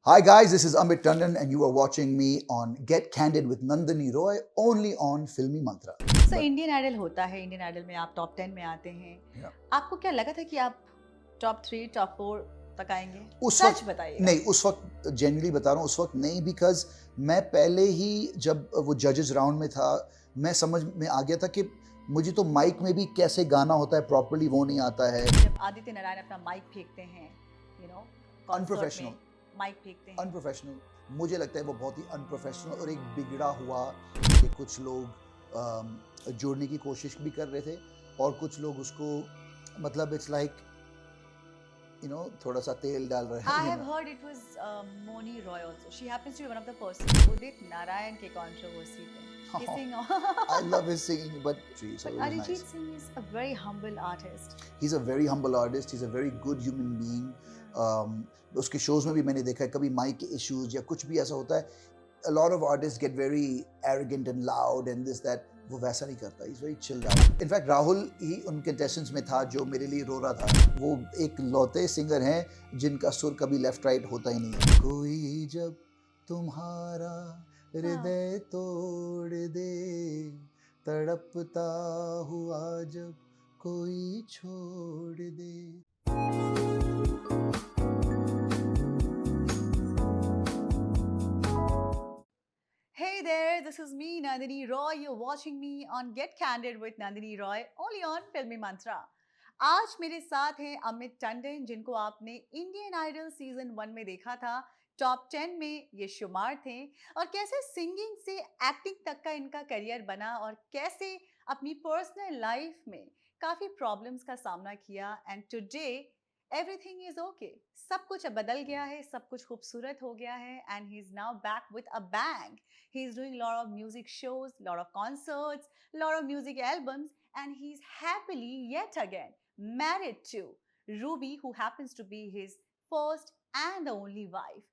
Hi guys, this is Amit Tandon and you are watching me on Get Candid with Nandini Roy only on Filmy Mantra. So But Indian Idol होता है, Indian idol में आप top 10 में आते हैं। yeah, आपको क्या लगा था कि आप टॉप 3, टॉप 4 तक आएँगे? उस सच वक्त बताइएगा। नहीं, उस वक्त जेन्युइनली बता रहा हूँ, उस वक्त नहीं बिकॉज मैं पहले ही जब वो जजेस राउंड में था, मैं समझ में आ गया था कि मुझे तो माइक में भी कैसे गाना होता है प्रॉपर्ली वो नहीं आता है। जब आदित्य नारायण अपना माइक फेंकते हैं, यू नो कॉन्सर्ट अनप्रोफेशनल, में माइक फेंकते हैं। अनप्रोफेशनल मुझे लगता है वो बहुत ही अनप्रोफेशनल और एक बिगड़ा हुआ कि कुछ लोग जोड़ने की कोशिश भी कर रहे थे और कुछ लोग उसको मतलब इट्स लाइक थोड़ा सा तेल डाल रहे हैं I have heard it was Mouni Roy also. She happens to be one of the person Udit Narayan के कंट्रोवर्सी पे kissing I love his singing, but gee, so but it was Arijit nice. Singh is a very humble artist. He's a very humble artist. He's a very good human being. Yeah. उसके shows में भी मैंने देखा है कभी mic के issues या कुछ भी ऐसा होता है a lot of artists get very arrogant and loud and this that वो वैसा नहीं करता he's very chilled out in fact Rahul ही उन contestants में था जो मेरे लिए रो रहा था वो एक लौते सिंगर हैं जिनका सुर कभी लेफ्ट राइट होता ही नहीं है कोई जब तुम्हारा हृदय तोड़ दे तड़पता हुआ जब कोई छोड़ दे Hey there, this is me, Nandini Roy. You're watching me on Get Candid with Nandini Roy, only on Filmy Mantra. आज मेरे साथ हैं अमित टंडन जिनको आपने इंडियन आइडल सीजन 1 में देखा था। टॉप 10 में ये शुमार थे और कैसे सिंगिंग से एक्टिंग तक का इनका करियर बना और कैसे अपनी पर्सनल लाइफ में काफ़ी प्रॉब्लम्स का सामना किया and today everything is okay. सब कुछ अब बदल गया है, सब कुछ खूबसूरत हो गया है and he is now back with a bang. He's doing a lot of music shows, lot of concerts, lot of music albums, and he's happily yet again married to Ruby, who happens to be his first and the only wife.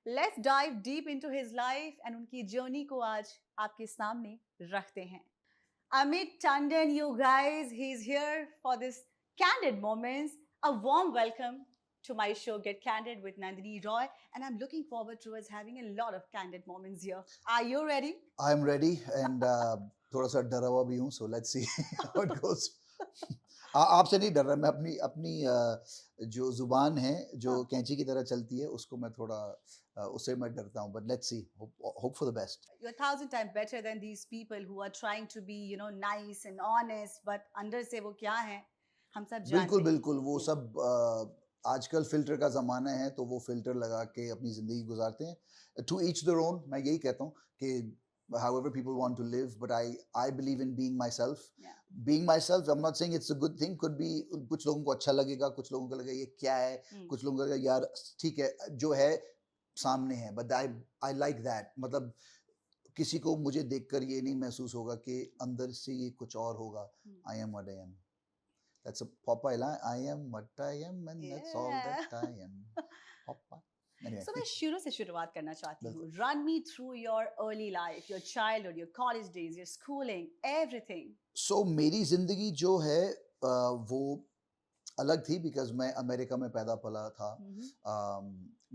Let's dive deep into his life and उनकी journey को आज आपके सामने रखते हैं। Amit Tandon, you guys, he's here for this candid moments. A warm welcome to my show, Get Candid with Nandini Roy, and I'm looking forward to us having a lot of candid moments here. Are you ready? I'm ready and थोड़ा सा डरा हुआ भी हूँ so let's see how it goes. आपसे नहीं डर रहा मैं अपनी अपनी जो जुबान है जो हाँ। कैंची की तरह चलती है उसको मैं थोड़ा उससे मैं डरता हूँ but let's see hope for the best. You're 1,000 times better than these people who are trying to be, nice and honest, but अंदर से वो क्या है, हम सब बिल्कुल जानते हैं। बिल्कुल वो सब आजकल फिल्टर का ज़माना है तो वो फिल्टर लगा के अपनी ज़िंदगी गुजारते हैं टू ईच देयर ओन मैं यही कहता हूँ कि however people want to live but I believe in being myself. Yeah. Being myself I'm not saying it's a good thing could be कुछ लोगों को अच्छा लगेगा कुछ लोगों को लगेगा ये क्या है कुछ लोगों को लगेगा यार ठीक है जो है सामने है but I like that मतलब किसी को मुझे देखकर ये नहीं महसूस होगा कि अंदर से ये कुछ और होगा I am what I am. That's a Popeye line. I am what I am, and that's all Yeah. that I am. Popeye. Anyway, So मैं शुरू से शुरुआत करना चाहती हूँ। बिल्कुल. Run me through your early life, your childhood, your college days, your schooling, everything. So मेरी जिंदगी जो है वो अलग थी बिकॉज मैं अमेरिका में पैदा पला था.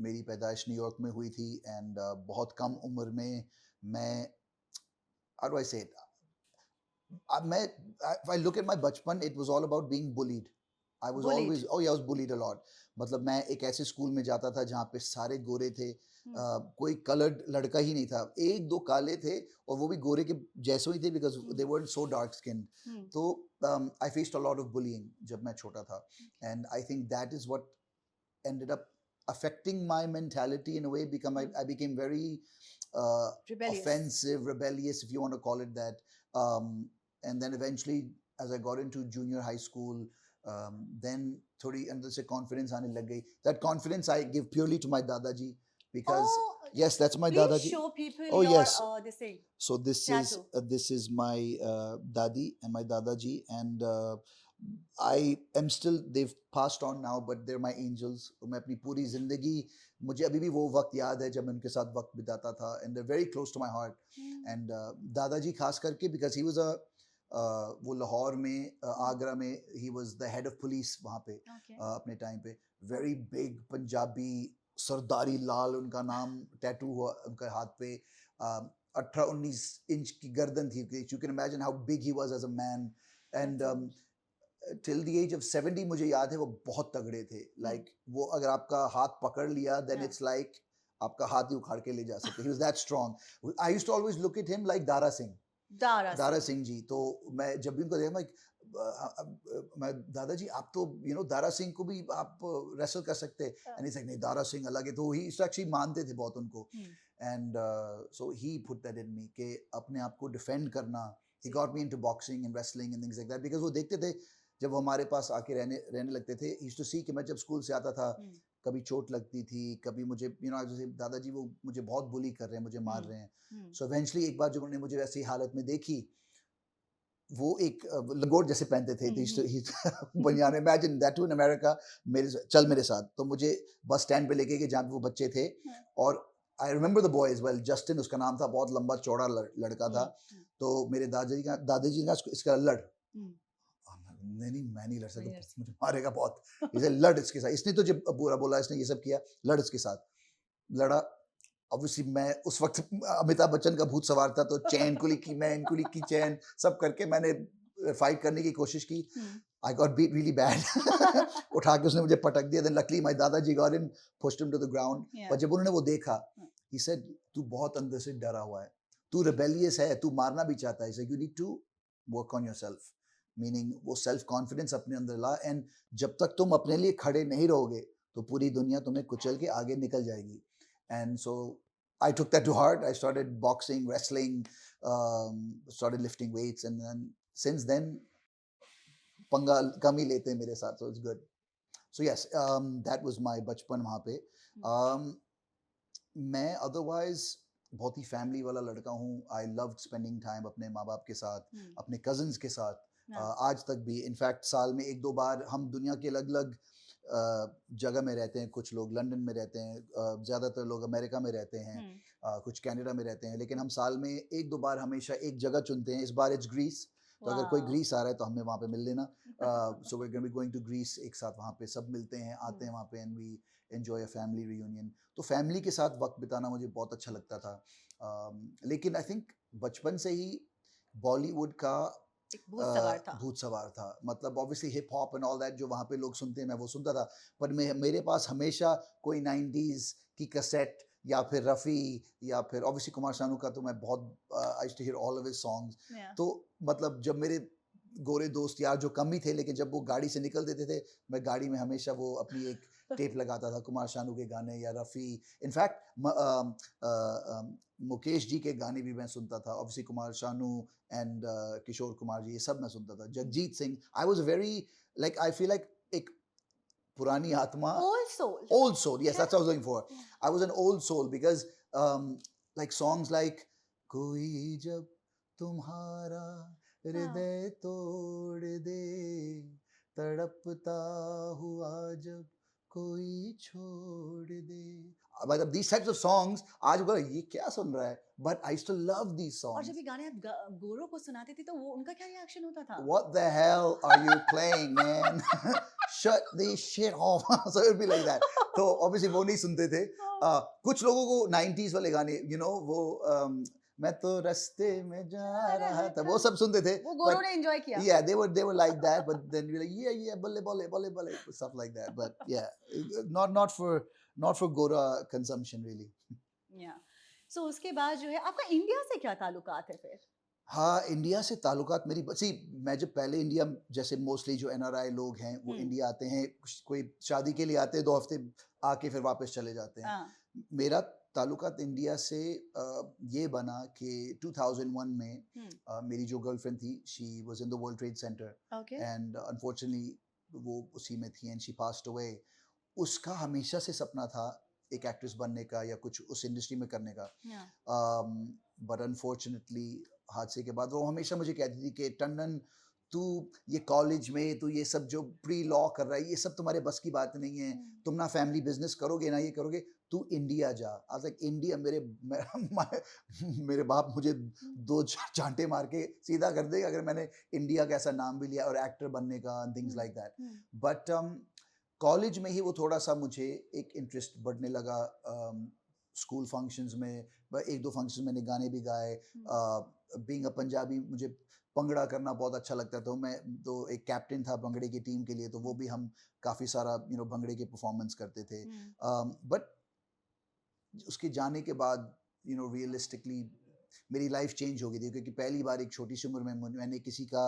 मेरी पैदाइश न्यूयॉर्क में हुई थी एंड बहुत कम उम्र में मैं how do I say it? मैं if I look at my बचपन it was all about being bullied. I was Bullied. always I was bullied a lot. मतलब मैं एक ऐसे स्कूल में जाता था जहाँ पे सारे गोरे थे कोई कलर्ड लड़का ही नहीं था एक दो काले थे और वो भी गोरे के जैसे ही थे because they weren't so dark skinned. तो I faced a lot of bullying जब मैं छोटा था and I think that is what ended up affecting my mentality in a way I became very Rebellious. offensive rebellious if you want to call it that and then eventually as I got into junior high school then थोड़ी अंदर से confidence आने लग गई that confidence I give purely to my dadaji because Oh, yes that's my please dadaji. show people Oh your yes, this thing. so Tattoo. this is my dadi and my dadaji and I am still they've passed on now but they're my angels. मैं अपनी पूरी जिंदगी मुझे अभी भी वो वक्त याद है जब मैं उनके साथ वक्त बिताता था and they're very close to my heart. And दादाजी खास करके because he was a वो लाहौर में आगरा में he was the head of police वहाँ पे Okay. अपने टाइम पे very big पंजाबी सरदारी लाल उनका नाम टैटू हुआ उनके हाथ पे, 18-19 इंच की गर्दन थी, you can imagine how big he was as a man, and till the age of 70 मुझे याद है वो बहुत तगड़े थे, लाइक वो अगर आपका हाथ पकड़ लिया देन हाँ। इट्स लाइक आपका हाथ ही उखाड़ के ले जा सकते, he was that strong. I used to always look at him like Dara Singh, Dara Dara Singh. Singh ji. तो मैं जब भी उनको देखा मैं दादाजी आप तो दारा सिंह को भी आप रेसल कर सकते, एंड इज लाइक नहीं दारा सिंह अलग है, तो ही एक्चुअली मानते थे बहुत उनको, hmm, and so he put that in me कि अपने आप को डिफेंड करना। ही जी। Got me into boxing and wrestling and things like that, because वो देखते थे जब वो हमारे पास आके रहने रहने लगते थे, ही यूज्ड टू सी कि मैं जब स्कूल से आता था हम्म, कभी चोट लगती थी, कभी मुझे जैसे दादाजी वो मुझे बहुत बुली कर रहे हैं, मुझे मार हम्म, रहे हैं। हम्म, सो इवेंचुअली एक बार जब उन्होंने मुझे वैसी हालत में देखी, वो एक लंगोट जैसे पहनते थे, बनियान, imagine that too in America, चल मेरे साथ, तो मुझे बस स्टैंड पे लेके गए जहाँ पे वो बच्चे थे, हाँ, और I remember the boy as well, Justin उसका नाम था, बहुत लंबा चौड़ा लड़का था। हम्म, तो मेरे दादाजी ने कहा इसका लड़, हम्म, नहीं नहीं मैं नहीं लड़ नहीं सकता, लड़ सकते। मुझे मारेगा बहुत, इसे लड़ इसके साथ, इसने तुझे बुरा बोला, इसने ये सब किया, लड़ इसके साथ। लड़ा, ऑब्वियसली मैं उस वक्त अमिताभ बच्चन का भूत सवार था, तो चैन कुली की, मैं इनकुली की चैन सब करके मैंने फाइट करने की कोशिश की। Hmm, I got beat really bad. उठा के उसने मुझे पटक दिया, देन लकीली माय दादाजी got in, pushed him to the ground. yeah, पर जब उन्होंने वो देखा, हाँ, ही सेड तू बहुत अंदर से डरा हुआ है, तू रिबेलियस है, तू मारना भी चाहता है, you need to work on yourself, meaning वो सेल्फ कॉन्फिडेंस अपने अंदर ला, एंड जब तक तुम अपने लिए खड़े नहीं रहोगे तो पूरी दुनिया तुम्हें कुचल के आगे निकल जाएगी। And so I took that to heart. I started boxing, wrestling, started lifting weights, and then since then, पंगा कम ही लेते हैं मेरे साथ, so it's good. So yes, that was my बचपन वहाँ पे। हम्म, मैं otherwise बहुत ही फैमिली वाला लड़का हूँ। I loved spending time अपने माँ बाप के साथ, हम्म, अपने cousins के साथ, हाँ, आज तक भी। इनफैक्ट साल में एक दो बार हम दुनिया के अलग अलग जगह में रहते हैं, कुछ लोग लंदन में रहते हैं, ज़्यादातर लोग अमेरिका में रहते हैं, हम्म, कुछ कनाडा में रहते हैं, लेकिन हम साल में एक दो बार हमेशा एक जगह चुनते हैं। इस बार इट्स ग्रीस, तो अगर कोई वाओ, ग्रीस आ रहा है तो हमें वहाँ पे मिल लेना। So we going going to Greece, एक साथ वहाँ पे सब मिलते हैं, आते हैं वहाँ पे, and we enjoy a family reunion. तो फैमिली के साथ वक्त बिताना मुझे बहुत अच्छा लगता था। लेकिन आई थिंक बचपन से ही बॉलीवुड का एक भूत सवार था। भूत सवार था। मतलब obviously hip hop and all that जो वहाँ पे लोग सुनते हैं मैं वो सुनता था, पर मेरे पास हमेशा कोई 90s की कैसेट या फिर रफ़ी या फिर ऑब्वियसली कुमार शानू का, तो मैं बहुत I used to hear all of his songs. Yeah. तो मतलब जब मेरे गोरे दोस्त यार जो कम ही थे, लेकिन जब वो गाड़ी से निकल देते थे, मैं गाड़ी में हमेशा वो अपनी एक टेप लगाता था कुमार शानू के गाने या रफ़ी। इनफैक्ट मुकेश जी के गाने भी मैं सुनता था, ऑब्वियसली कुमार शानू एंड किशोर कुमार जी, ये सब मैं सुनता था। Jagjit Singh, I was very like, I feel like एक पुरानी आत्मा, Old soul. old soul, yes, that's what I was looking for. Yeah. I was an old soul because like songs like कोई जब तुम्हारा हाँ, हृदय तोड़ दे, तड़पता हुआ जब कोई छोड़ दे, मतलब these types of songs, आज बोला ये क्या सुन रहा है, but I used to love these और songs. जब ये गाने आप गोरों को सुनाते थे तो वो उनका क्या रिएक्शन होता था? What the hell are you playing, man? Shut this shit off. So it would be like that. तो obviously वो नहीं सुनते थे। कुछ लोगों को 90s वाले गाने, वो मैं तो रास्ते में जा रहा था, वो सब सुनते थे। वो गोरों But ने एंजॉय किया। yeah, they were like that. But then we're like, yeah, बल्ले बल्ले बल्ले बल्ले, stuff like that. But yeah, not for Gora consumption really. Yeah. So उसके बाद जो है आपका इंडिया से क्या ताल्लुकात है फिर? हाँ, इंडिया से ताल्लुकात मेरी मैं जब पहले इंडिया, जैसे मोस्टली जो एनआरआई लोग हैं वो इंडिया आते हैं, कोई शादी के लिए आते हैं, 2 हफ्ते आके फिर वापस चले जाते हैं। हाँ, मेरा ताल्लुकात इंडिया से ये बना कि 2001 में मेरी जो गर्लफ्रेंड थी, she was in the world trade centre, okay. And unfortunately वो उसी में थी, एंड शी पास्ड अवे। उसका हमेशा से सपना था एक एक्ट्रेस बनने का या कुछ उस इंडस्ट्री में करने का, Yeah. बट अनफॉर्चुनेटली हादसे के बाद वो हमेशा मुझे कहती थी कि टंडन तू ये कॉलेज में तू ये सब जो प्री लॉ कर रहा है, ये सब तुम्हारे बस की बात नहीं है, तुम ना फैमिली बिजनेस करोगे ना ये करोगे, तू इंडिया जा। आज लाइक इंडिया, मेरे बाप मुझे 2 चांटे मार के सीधा कर देगा अगर मैंने इंडिया का ऐसा नाम भी लिया और एक्टर बनने का, things like that. But college में ही वो थोड़ा सा मुझे एक इंटरेस्ट बढ़ने लगा, स्कूल फंक्शंस में, एक दो फंक्शन मैंने गाने भी गाए। बीइंग अ पंजाबी मुझे भंगड़ा करना बहुत अच्छा लगता था, तो मैं तो एक कैप्टन था भंगड़े की टीम के लिए, तो वो भी हम काफ़ी सारा भंगड़े के परफॉर्मेंस करते थे। बट उसके जाने के बाद रियलिस्टिकली मेरी लाइफ चेंज हो गई थी, क्योंकि पहली बार एक छोटी सी उम्र में मैंने किसी का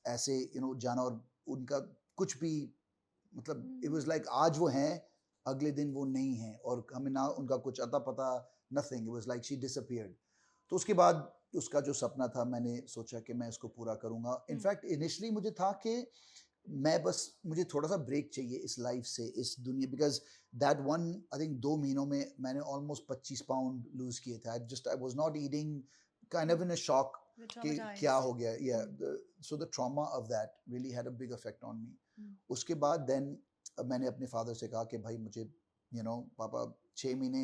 ऐसे जाना, और उनका कुछ भी मतलब इट वाज लाइक आज वो हैं, अगले दिन वो नहीं हैं, और हमें ना उनका कुछ अता पता, nothing, it was like she disappeared. तो उसके बाद उसका जो सपना था, मैंने सोचा कि मैं इसको पूरा करूंगा। इनफैक्ट इनिशियली मुझे था कि मैं बस मुझे थोड़ा सा ब्रेक चाहिए इस लाइफ से, इस दुनिया, because that one I think 2 महीनों में मैंने ऑलमोस्ट 25 पाउंड लूज किए थे। I was not eating, kind of in a shock कि क्या हो गया। या so the trauma of that really had a big effect on me. उसके बाद देन मैंने अपने फादर से कहा कि भाई मुझे पापा 6 महीने,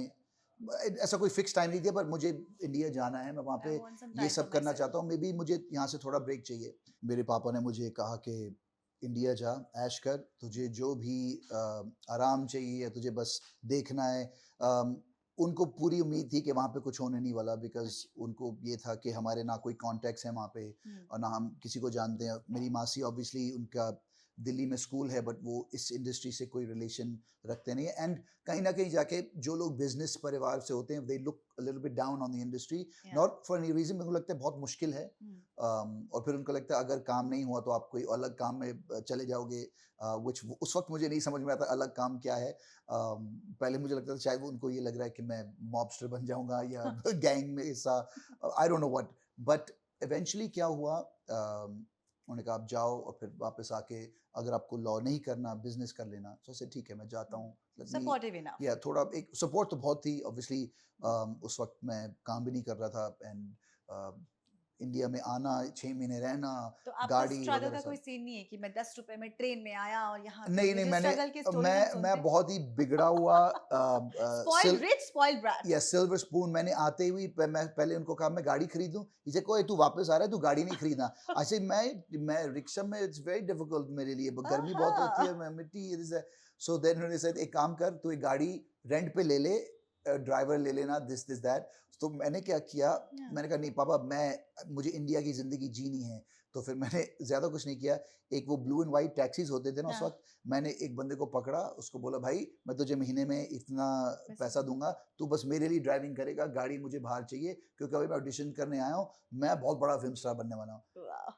ऐसा कोई फिक्स टाइम नहीं दिया, पर मुझे इंडिया जाना है, मैं वहाँ पे ये सब करना चाहता हूँ, मे बी मुझे यहाँ से थोड़ा ब्रेक चाहिए। मेरे पापा ने मुझे कहा कि इंडिया जा, ऐश कर, तुझे जो भी आराम चाहिए या तुझे बस देखना है। उनको पूरी उम्मीद थी कि वहाँ पे कुछ होने नहीं वाला, बिकॉज उनको ये था कि हमारे ना कोई कॉन्टैक्ट्स हैं वहाँ पे, और ना हम किसी को जानते हैं। मेरी मासी ऑब्वियसली उनका दिल्ली में स्कूल है, बट वो इस इंडस्ट्री से कोई रिलेशन रखते नहीं है। एंड कहीं ना कहीं जाके जो लोग बिजनेस परिवार से होते हैं, they look a little bit down on the industry, not for any reason. उनको लगता है बहुत मुश्किल है, और फिर उनको लगता है अगर काम नहीं हुआ तो आप कोई अलग काम में चले जाओगे, which उस वक्त मुझे नहीं समझ में आता अलग काम क्या है। पहले मुझे लगता था शायद वो उनको ये लग रहा है कि मैं मॉबस्टर बन जाऊंगा या गैंग में हिस्सा, आई don't know what. But eventually क्या हुआ, उन्होंने कहा आप जाओ, और फिर वापस आके अगर आपको लॉ नहीं करना, बिजनेस कर लेना। तो ऐसे ठीक है, मैं जाता हूँ। Supportive enough. या थोड़ा एक सपोर्ट तो बहुत थी ऑब्वियसली। उस वक्त मैं काम भी नहीं कर रहा था, एंड इंडिया में आना, 6 महीने रहना, तो आपका गाड़ी स्ट्रगल वगैरह का कोई सब। सीन नहीं है कि मैं 10 रुपए में ट्रेन में आया और यहाँ पे नहीं ये नहीं, जो मैंने स्ट्रगल की स्टोरीज हम मैं सुनते बहुत ही बिगड़ा हुआ स्पॉइल्ड रिच स्पॉइल्ड ब्रैट। या सिल्वर स्पून। मैंने आते ही मैं पहले उनको कहा मैं गाड़ी खरीदूं, इसे कोई तू वापस आ रहा है, तू गाड़ी नहीं खरीदना। ऐसे मैं रिक्शा में, इट्स वेरी डिफिकल्ट मेरे लिए, गर्मी बहुत होती है, मैं मिट्टी। सो देन उन्होंने said, एक काम कर, तू एक गाड़ी रेंट पे ले ले, ड्राइवर ले लेना, दिस दिस दैट। तो मैंने क्या किया, मैंने कहा नहीं पापा, मुझे इंडिया की जिंदगी जीनी है। तो फिर मैंने ज्यादा कुछ नहीं किया। एक वो ब्लू एंड व्हाइट टैक्सीज होते थे ना उस वक्त, मैंने एक बंदे को पकड़ा, उसको बोला भाई मैं तुझे महीने में इतना पैसा दूंगा, तू बस मेरे लिए ड्राइविंग करेगा, गाड़ी मुझे बाहर चाहिए, क्योंकि अभी मैं ऑडिशन करने आया हूँ, मैं बहुत बड़ा फिल्म स्टार बनने वाला हूँ।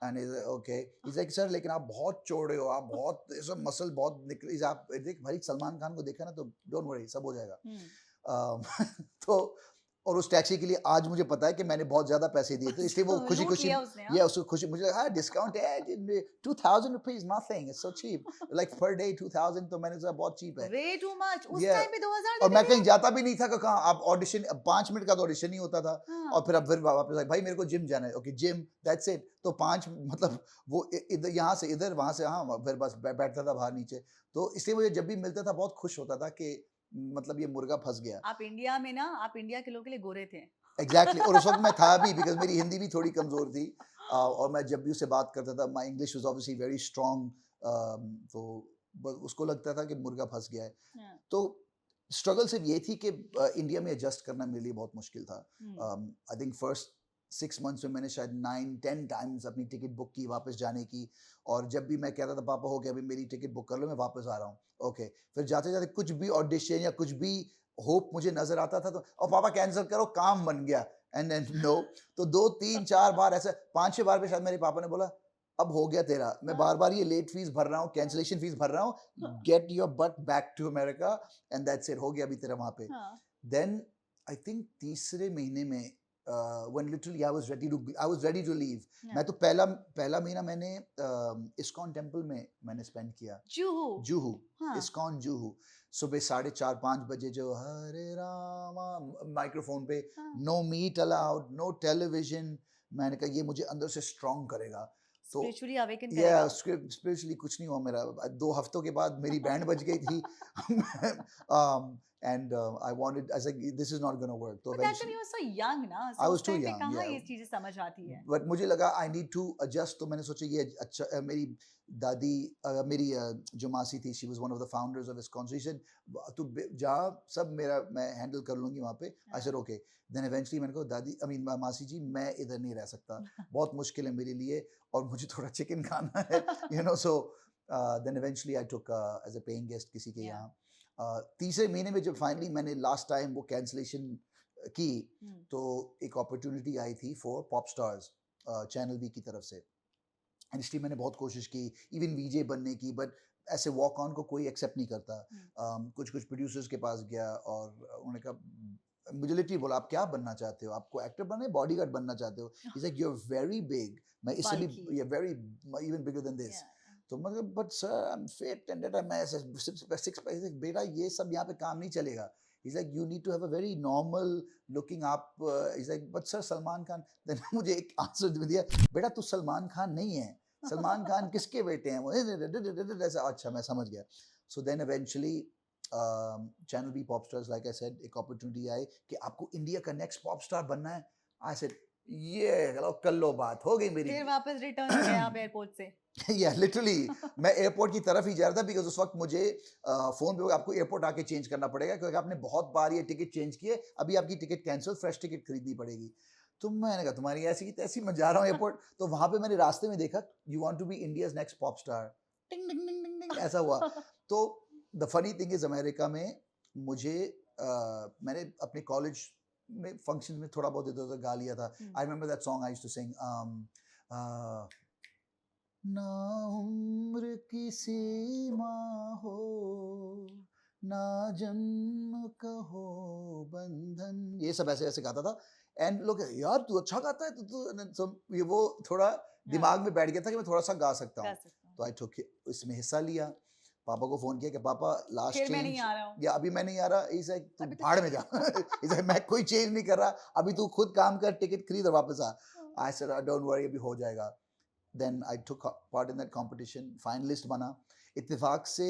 And okay, is like sir लेकिन आप बहुत चौड़े हो, आप बहुत ऐसा मसल बहुत निकली, आप देख भाई सलमान खान को देखा ना, तो डोंट वरी, सब हो जाएगा। तो और उस टैक्सी के लिए आज मुझे पता है कि मैंने बहुत ज्यादा पैसे दिए थे, इसलिए वो खुशी लूट खुशी, लिया उसने, हाँ? या उसको खुशी, मुझे हाँ डिस्काउंट है, 2000 rupees nothing, it's so cheap, like per day 2000, तो मैंने सोचा बहुत चीप है। वे टू मच उस Yeah. टाइम पे 2000 और मैं देते कहीं थे। जाता भी नहीं था, कहाँ आप ऑडिशन, 5 मिनट का तो ऑडिशन ही होता था, हाँ। और फिर वापस आए, भाई मेरे को जिम जाना है, ओके जिम, दैट्स इट। तो 5 मतलब वो इधर यहाँ से इधर, वहां से हाँ, फिर बस बैठता था बाहर नीचे। तो इसलिए मुझे जब भी मिलता था बहुत खुश होता था कि मतलब ये मुर्गा फंस गया। आप इंडिया में ना, आप इंडिया के लोगों के लिए गोरे थे। एग्जैक्टली और उस वक्त मैं था भी, बिकॉज मेरी हिंदी भी थोड़ी कमजोर थी, और मैं जब भी उससे बात करता था, my English was obviously very strong, तो उसको लगता था कि मुर्गा फंस गया है। हाँ। तो स्ट्रगल सिर्फ ये थी कि इंडिया में एडजस्ट करना मेरे लिए बहुत मुश्किल था। आई थिंक फर्स्ट 6 मंथ्स में मैंने शायद 9-10 टाइम्स अपनी टिकट बुक की वापस जाने की, और जब भी मैं कहता था पापा हो गया अभी मेरी टिकट बुक कर लो, मैं वापस आ रहा हूँ, ओके। फिर जाते जाते कुछ भी ऑडिशन या कुछ भी होप मुझे नजर आता था, तो और पापा कैंसिल करो, काम बन गया, एंड नो। तो 2-3-4 बार ऐसे 5-6 बार पे शायद मेरे पापा ने बोला अब हो गया तेरा, मैं बार बार ये लेट फीस भर रहा हूँ, कैंसिलेशन फीस भर रहा हूँ, get your butt back to America, and that's it, हो गया अभी तेरा वहां पे। हाँ। देन आई थिंक तीसरे महीने में when literally I was ready to leave, मैं तो पहला महीना मैंने इस्कॉन टेम्पल में मैंने स्पेंड किया, जूहू, हाँ। इस्कॉन जूहू। सुबह 4:30-5 बजे जो हरे रामा माइक्रोफोन पे, हाँ। No meat allowed, no television. मैंने कहा ये मुझे अंदर से स्ट्रॉन्ग करेगा। तो स्पिरिचुअली अवेकन करेगा। स्पिरिचुअली कुछ नहीं हुआ मेरा। 2 हफ्तों के बाद मेरी बैंड बज गई थी। and I wanted, I was like, this is not going to work. So But that time eventually, you were so young ना, I so was उस too time पे young, कहाँ yeah. ये चीजें समझ आती है? बट मुझे लगा आई नीड टू एडजस्ट, तो मैंने सोचा ये अच्छा मेरी दादी मेरी जो मासी थी, she was one of the founders of ISKCON, she said तू जहाँ सब मेरा मैं हैंडल कर लूंगी वहाँ पे। I said okay. Then eventually मैंने कहा दादी आई मीन मासी जी मैं इधर नहीं रह सकता, बहुत मुश्किल है मेरे लिए और मुझे थोड़ा चिकन खाना है, you know. So then eventually I took as a paying guest किसी के Yeah. यहाँ। तीसरे महीने में जब फाइनली मैंने लास्ट टाइम वो कैंसलेशन की, Hmm. तो एक अपॉर्चुनिटी आई थी for pop stars channel V की तरफ से। एंड इसलिए मैंने बहुत कोशिश की इवन वीजे बनने की, बट ऐसे वॉक ऑन को कोई एक्सेप्ट नहीं करता। कुछ कुछ प्रोड्यूसर्स के पास गया और उन्होंने कहा, मुझे लिटरली बोला आप क्या बनना चाहते हो, आपको एक्टर बनना है, बॉडीगार्ड बनना चाहते हो? He is like you are very big, मैं इससे भी Bulky. ये very even bigger than this. तो मतलब but sir I am fit and that मैं सिक्स पैक, बेटा ये सब यहाँ पे काम नहीं चलेगा। He's like, you need to have a very normal looking up. He's like, but sir, Salman Khan. Then मुझे एक आंसर दिया, बेटा तू सलमान खान नहीं है, सलमान खान किसके बेटे हैं वो, ऐसा। अच्छा मैं समझ गया। So then eventually Channel B Pop Stars, like I said, एक opportunity आई कि आपको इंडिया का next pop star बनना है। I said, ये चलो कर लो बात, हो गई मेरी। फिर वापस रिटर्न हो गए आप एयरपोर्ट से? या लिटरली मैं एयरपोर्ट की तरफ ही जा रहा था, बिकॉज उस वक्त मुझे फोन पे आपको एयरपोर्ट आके चेंज करना पड़ेगा क्योंकि आपने बहुत बार ये टिकट चेंज किए, अभी आपकी टिकट कैंसिल, फ्रेश टिकट खरीदनी पड़ेगी। तो मैंने कहा तुम्हारी ऐसी की तैसी, मैं जा रहा हूँ एयरपोर्ट। तो वहां पे मैंने रास्ते में देखा, you want to be India's next pop star, टिंग टिंग टिंग टिंग टिंग, ऐसा हुआ। तो the funny thing is America में मुझे मैंने अपने कॉलेज में फंक्शन में थोड़ा बहुत इधर उधर गा लिया था। I remember that song I used to sing, ना उम्र की सीमा हो, ना जन्म का हो बंधन, ये सब ऐसे ऐसे गाता था। एंड लोग यार तू अच्छा गाता है, तो ये वो थोड़ा दिमाग में बैठ गया था कि मैं थोड़ा सा गा सकता हूँ। तो आई टुक इसमें हिस्सा लिया, पापा को फोन किया कि पापा लास्ट फिर मैं चेंज नहीं आ रहा हूँ। या अभी मैं नहीं आ रहा। इसे तू अभी तो भाड़ में जा। इसे मैं कोई चेंज नहीं कर रहा, अभी तू खुद काम कर, टिकट खरीद और वापस आ। आई सेड डोंट वरी, अभी हो जाएगा। Then I took part in that competition, finalist बना। इत्तेफाक से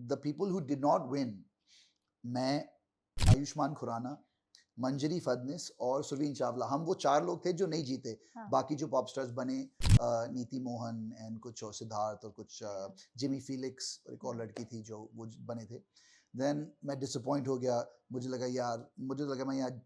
the people who did not win, मैं, आयुष्मान खुराना, मंजरी फडनिस और सुरवीन चावला, हम वो चार लोग थे जो नहीं जीते। हाँ। बाकी जो पॉप स्टार्स बने, नीति मोहन एंड कुछ और सिद्धार्थ और कुछ जिमी फिलिक्स और एक और लड़की थी जो वो बने थे। देन मैं डिसअपॉइंट हो गया, मुझे लगा मैं यार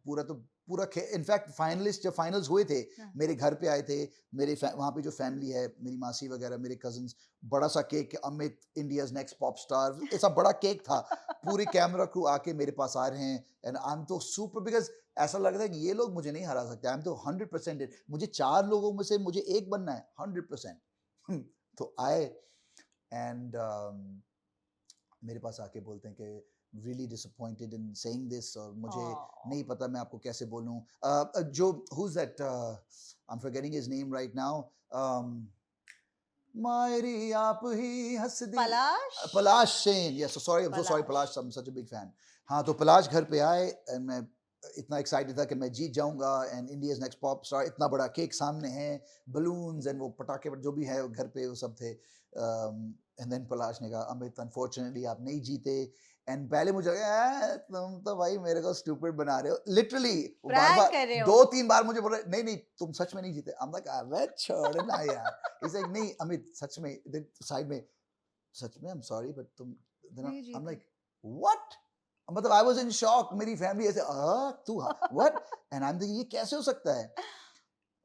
पूरा इनफैक्ट फाइनलिस्ट जब फाइनल्स हुए थे, मेरे घर पे आए थे, मेरे वहाँ पे जो फैमिली है, मेरी मासी वगैरह, मेरे कजन्स, बड़ा सा cake, Amit India's next pop star, ऐसा बड़ा केक था। पूरे कैमरा क्रू आके मेरे पास आ रहे हैं एंड आई एम तो सुपर, बिकॉज ऐसा लग रहा है कि ये लोग मुझे नहीं हरा सकते। आई एम तो 100% इट, मुझे चार लोगों में से मुझे एक बनना है 100%। तो आए एंड मेरे पास आके बोलते हैं कि really disappointed in saying this, और मुझे नहीं पता मैं आपको कैसे बोलूं। जो who's that, I'm forgetting his name right now, मायरी आप ही हंस दी, पलाश Sen, yes, so sorry, I'm so sorry Palash, I'm such a big fan। हाँ, तो पलाश घर पे आए एंड मैं इतना एक्साइटेड था कि मैं जीत जाऊंगा and India's next pop star, इतना बड़ा केक सामने है, बलून्स एंड वो पटाखे जो भी है घर पे वो सब थे। एंड देन पलाश ने कहा अमित अनफॉर्चुनेटली आप नहीं जीते। एंड पहले मुझे लगा तुम तो भाई मेरे को स्टूपिड बना रहे हो, लिटरली बार-बार 2-3 बार मुझे बोल रहे नहीं नहीं तुम सच में नहीं जीते। I'm like अबे छोड़ ना यार। He's like नहीं अमित सच में, साइड में सच में, I'm sorry but तुम, I'm like what, मतलब I was in shock, मेरी फैमिली ऐसे तू what, and I'm thinking ये कैसे हो सकता है।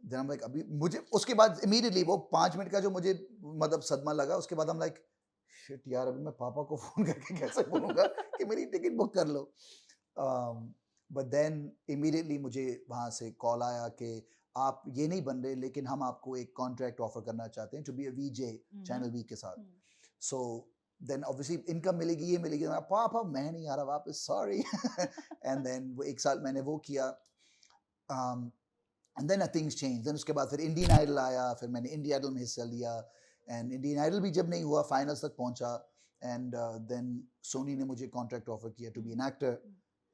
Then I'm like अभी मुझे उसके बाद immediately वो 5 मिनट का जो मुझे मतलब सदमा लगा, उसके बाद I'm like शिट यार अभी मैं पापा को फोन करके कैसे बोलूंगा कि मेरी टिकट बुक कर लो। बट देन इमीडिएटली मुझे वहाँ से कॉल आया कि आप ये नहीं बन रहे लेकिन हम आपको एक कॉन्ट्रैक्ट ऑफर करना चाहते हैं to be a VJ channel V के साथ। सो देन ऑब्वियसली इनकम मिलेगी, ये मिलेगी। पापा मैं नहीं आ रहा वापस, सॉरी। एंड देन वो 1 साल मैंने वो किया and then things change. Then उसके बाद फिर इंडियन आइडल आया, फिर मैंने इंडियन आइडल में हिस्सा लिया एंड इंडियन आइडल भी जब नहीं हुआ फाइनल्स तक पहुंचा एंड देन सोनी ने मुझे कॉन्ट्रैक्ट ऑफर किया to be an actor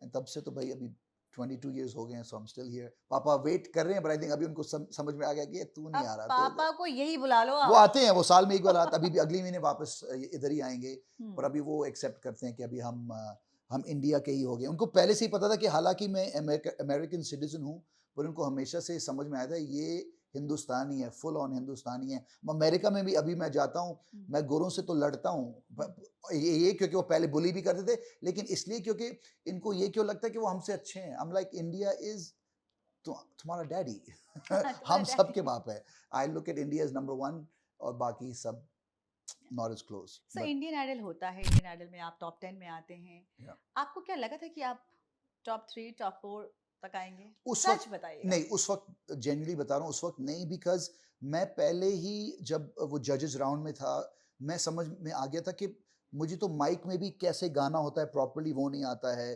and तब से तो भाई अभी 22 इयर्स हो गए हैं, सो आई एम स्टिल हियर। पापा वेट कर रहे हैं बट आई थिंक अभी उनको समझ में आ गया कि तू नहीं आ रहा, पापा को यही बुला लो आप। वो आते हैं, वो साल में एक बार आते, अभी भी अगले महीने वापस इधर ही आएंगे, पर अभी वो एक्सेप्ट करते हैं कि अभी हम हम इंडिया के ही हो गए। उनको पहले से ही पता था कि हालाँकि मैं अमेरिकन सिटिज़न हूँ, पर उनको हमेशा से समझ में आया था ये हिंदुस्तानी है, फुल ऑन हिंदुस्तानी है। अमेरिका में भी अभी मैं जाता हूँ, हुँ, मैं गोरों से तो लड़ता हूँ। हुँ। ये क्योंकि वो पहले बुली भी करते थे, लेकिन इसलिए क्योंकि इनको ये क्यों लगता है कि वो हमसे अच्छे हैं। I am like India is तुम्हारा डैडी। तुम्हारा हम सबके डैडी। बाप है। I look at India as number 1 और बाकी सब not as close so but Indian Idol होता है, इंडियन आइडल में आप टॉप 10 में आते हैं। या आपको क्या लगा था कि आप टॉप 3, टॉप 4 तक आएँगे? उस सच वक़्त बताइएगा। नहीं, उस वक़्त जेन्युइनली बता रहा हूँ, उस वक़्त नहीं बिकॉज़ मैं पहले ही जब वो जजेस राउंड में था, मैं समझ में आ गया था कि मुझे तो माइक में भी कैसे गाना होता है प्रॉपर्ली वो नहीं आता है।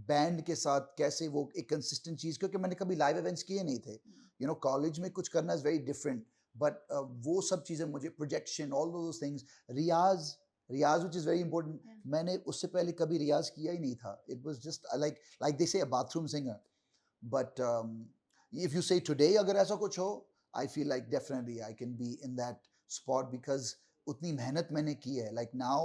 बैंड के साथ कैसे वो एक कंसिस्टेंट चीज़ क्योंकि मैंने कभी लाइव इवेंट्स किए नहीं थे। हुँ, यू नो कॉलेज में कुछ करना इज़ वेरी डिफरेंट बट वो सब चीज़ें मुझे प्रोजेक्शन ऑल दोज़ थिंग्स रियाज़ रियाज़ व्हिच इज़ वेरी इंपोर्टेंट या मैंने उससे पहले कभी रियाज़ किया ही नहीं था। It was just like they say a bathroom singer. But if you say today अगर ऐसा कुछ हो I feel like definitely I can be in that spot because उतनी मेहनत मैंने की है like now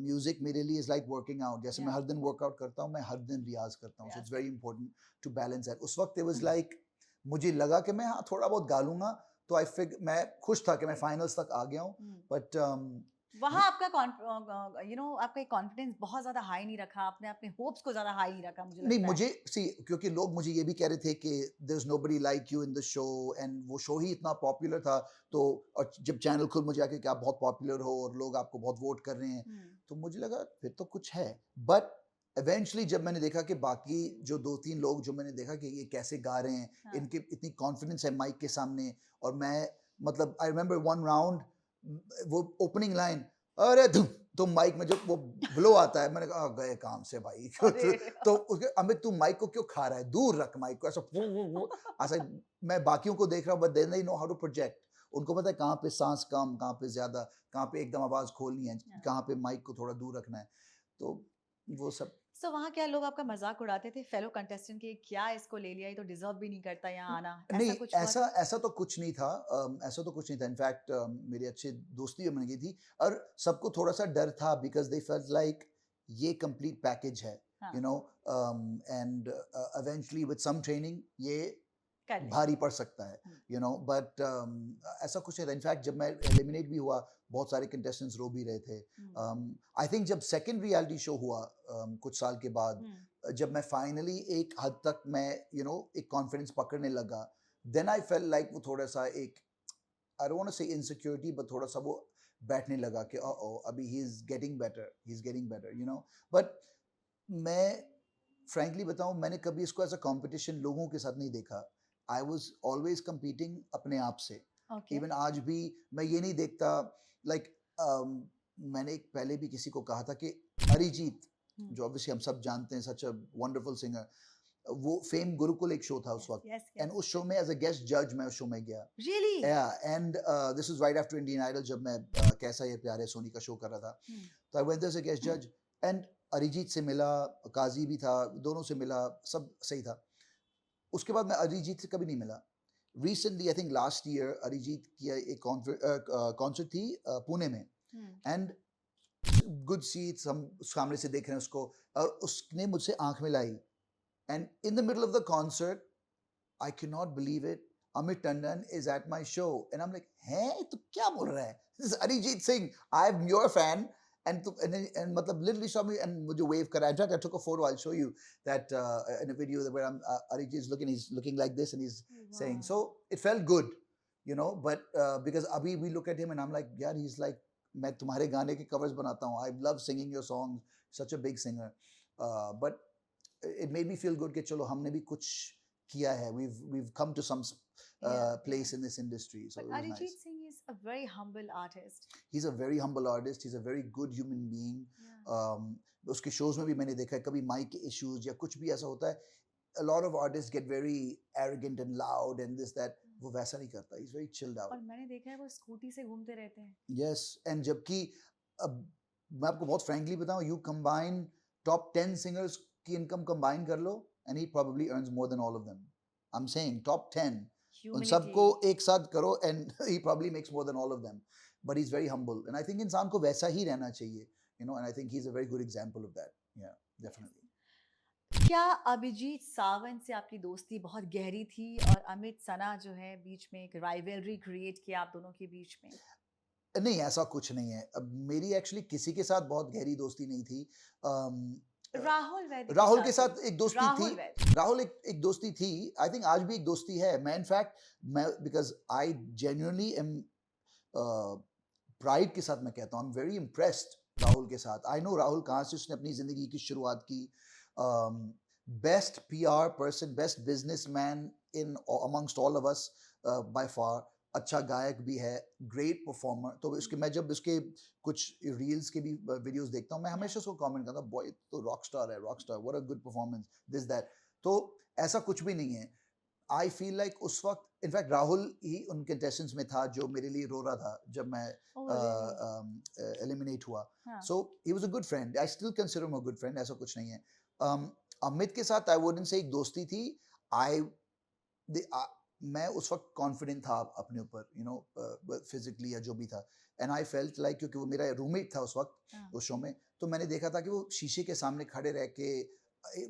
music मेरे लिए is like working out जैसे मैं या हर दिन workout करता हूँ मैं हर दिन रियाज करता हूँ so प्रयास it's very करते important to balance that उस वक्त it was हैं। like मुझे लगा कि मैं हाँ थोड़ा बहुत गा लूंगा तो मैं खुश था कि मैं फाइनल्स तक आ गया हूँ हुँ। but वहाँ आपका आपका एक कॉन्फिडेंस बहुत ज़्यादा हाई नहीं रखा, आपने अपने होप्स को ज़्यादा हाई नहीं रखा मुझे नहीं लगता है। मुझे सी क्योंकि लोग मुझे ये भी कह रहे थे कि there is nobody like you in the show and वो शो ही इतना पॉपुलर था तो और जब चैनल खुद मुझे आके कि आप बहुत पॉपुलर हो और लोग आपको बहुत वोट कर रहे हैं हुँ, तो मुझे लगा फिर तो कुछ है बट इवेंचुअली जब मैंने देखा कि बाकी जो 2-3 लोग जो मैंने देखा कि ये कैसे गा रहे हैं हाँ। इनके इतनी कॉन्फिडेंस है माइक के सामने और मैं मतलब आई रिमेंबर वन राउंड वो ओपनिंग लाइन अरे धुम तो माइक में जब वो ब्लो आता है मैंने कहा गए काम से भाई अरे! तो उसके अमित तू माइक को क्यों खा रहा है दूर रख माइक को ऐसा वो ऐसा मैं बाकियों को देख रहा हूँ बट दे नहीं नो हाउ टू प्रोजेक्ट उनको पता है कहाँ पे सांस कम कहाँ पे ज्यादा कहाँ पे एकदम आवाज खोलनी है हाँ। कहाँ पे माइक को थोड़ा दूर रखना है तो वो सब सो वहाँ क्या लोग आपका मज़ाक उड़ाते थे फेलो कंटेस्टेंट के क्या इसको ले लिया ये तो डिज़र्व भी नहीं करता यहाँ आना, नहीं ऐसा कुछ हुआ ऐसा था? ऐसा तो कुछ नहीं था ऐसा तो कुछ नहीं था इनफैक्ट मेरी अच्छी दोस्ती भी बन गई थी और सबको थोड़ा सा डर था बिकॉज दे फेल्ट लाइक ये कंप्लीट पैकेज है हाँ, you know and eventually with some training ये कर लेंगे। भारी पड़ सकता है हुँ, यू नो बट ऐसा कुछ नहीं था इनफैक्ट जब मैं एलिमिनेट भी हुआ बहुत सारे कंटेस्टेंट्स रो भी रहे थे हुँ, आई थिंक जब सेकंड रियलिटी शो हुआ कुछ साल के बाद हुँ, जब मैं फाइनली एक हद तक मैं एक कॉन्फिडेंस पकड़ने लगा देन आई फेल लाइक वो थोड़ा सा एक आई डोंट वांट टू से इनसिक्योरिटी बट थोड़ा सा वो बैठने लगा कि ओ अभी he is getting better but मैं फ्रैंकली बताऊं मैंने कभी इसको एज अ कंपटीशन लोगों के साथ नहीं देखा आई वाज ऑलवेज कंपीटिंग अपने आप से ओके। इवन आज भी मैं ये नहीं देखता लाइक मैंने एक पहले भी किसी को कहा था कि अरिजीत हुँ, जो ऑब्वियसली हम सब जानते हैं सच अ वंडरफुल सिंगर वो फेम गुरुकुल एक शो था उस यस, वक्त यस, एंड यस। उस शो में एज अ गेस्ट जज मैं उस शो में गया really? And this is right after Indian Idol जब मैं कैसा ये प्यार है सोनी का शो कर रहा था हुँ, तो I went as a guest जज एंड अरिजीत से मिला काजी भी था दोनों से मिला सब सही था उसके बाद मैं अरिजीत से कभी नहीं मिला recently I think last year Arijit की एक कॉन्सर्ट थी पुणे में हुँ, एंड गुड सीट्स हम सामने से देख रहे हैं उसको और उसने मुझसे आंख मिलाई and in the middle of the concert I cannot believe it. Amit Tandon is at my show. And I'm like, hey, tu kya bol raha hai? This is Arijit Singh. I'm your fan. And matlab literally saw me and mujhe wave kara. In fact, I took a photo. I'll show you that in a video where Arijit is looking. He's looking like this and he's saying. वाह! So it felt good, But because abhi we look at him and I'm like, yeah, he's like, मैं तुम्हारे गाने के covers बनाता हूँ. I love singing your songs. Such a big singer. But it made me feel good कि चलो हमने भी कुछ किया है we've come to some Yeah, yeah. place in this industry so But it was Arijit nice Singh is a very humble artist. he's a very humble artist he's a very good human being Yeah. उसके shows में भी मैंने देखा है कभी mic issues या कुछ भी ऐसा होता है a lot of artists get very arrogant and loud and this that वो वैसा नहीं करता he's very chilled और out मैंने देखा है वो स्कूटी से घूमते रहते हैं। yes and जबकि अब मैं आपको बहुत frankly बताऊं you combine top 10 singers की income combine कर लो and he probably earns more than all of them I'm saying top 10 उन सबको Humility. एक साथ करो and he probably makes more than all of them but he's very humble and I think इंसान को वैसा ही रहना चाहिए and I think he's a very good example of that yeah definitely. क्या अभिजीत सावंत से आपकी दोस्ती बहुत गहरी थी और अमित सना जो है बीच में एक राइवलरी क्रिएट किया आप दोनों के बीच में? नहीं, ऐसा कुछ नहीं है। अब मेरी एक्चुअली किसी के साथ बहुत गहरी दोस्ती नहीं थी। अम, राहुल वैद के राहुल साथ के थी। साथ एक दोस्ती थी। राहुल वैद। राहुल एक दोस्ती थी। आई थिंक आज भी एक दोस्ती है। मैं इनफैक्ट मैं because I genuinely am pride के साथ मैं कहता हूँ, I am very impressed Rahul के साथ। आई नो राहुल कहाँ से उसने अपनी ज़िंदगी की शुरुआत की। Best PR person, best businessman in amongst all of us by far. अच्छा गायक भी है, ग्रेट परफॉर्मर। तो उसके मैं जब उसके कुछ रील्स के भी वीडियोस देखता हूँ, मैं Yeah. हमेशा उसको कमेंट करता हूँ, बॉय तो रॉक स्टार है, rock star, what a good performance, this that. तो ऐसा कुछ भी नहीं है। आई फील लाइक उस वक्त इनफैक्ट राहुल ही उन कंटेस्टेंट्स में था जो मेरे लिए रो रहा था जब मैं Oh, really? एलिमिनेट हुआ। हाँ. So he was a good friend, I still consider him a good friend, ऐसा कुछ नहीं है। अमित के साथ आई वुडंट से एक दोस्ती थी। आई मैं उस वक्त कॉन्फिडेंट था अपने ऊपर, यू नो, फिजिकली या जो भी था। एंड आई फेल्ट लाइक, क्योंकि वो मेरा रूममेट था उस वक्त हाँ. उस शो में, तो मैंने देखा था कि वो शीशे के सामने खड़े रह के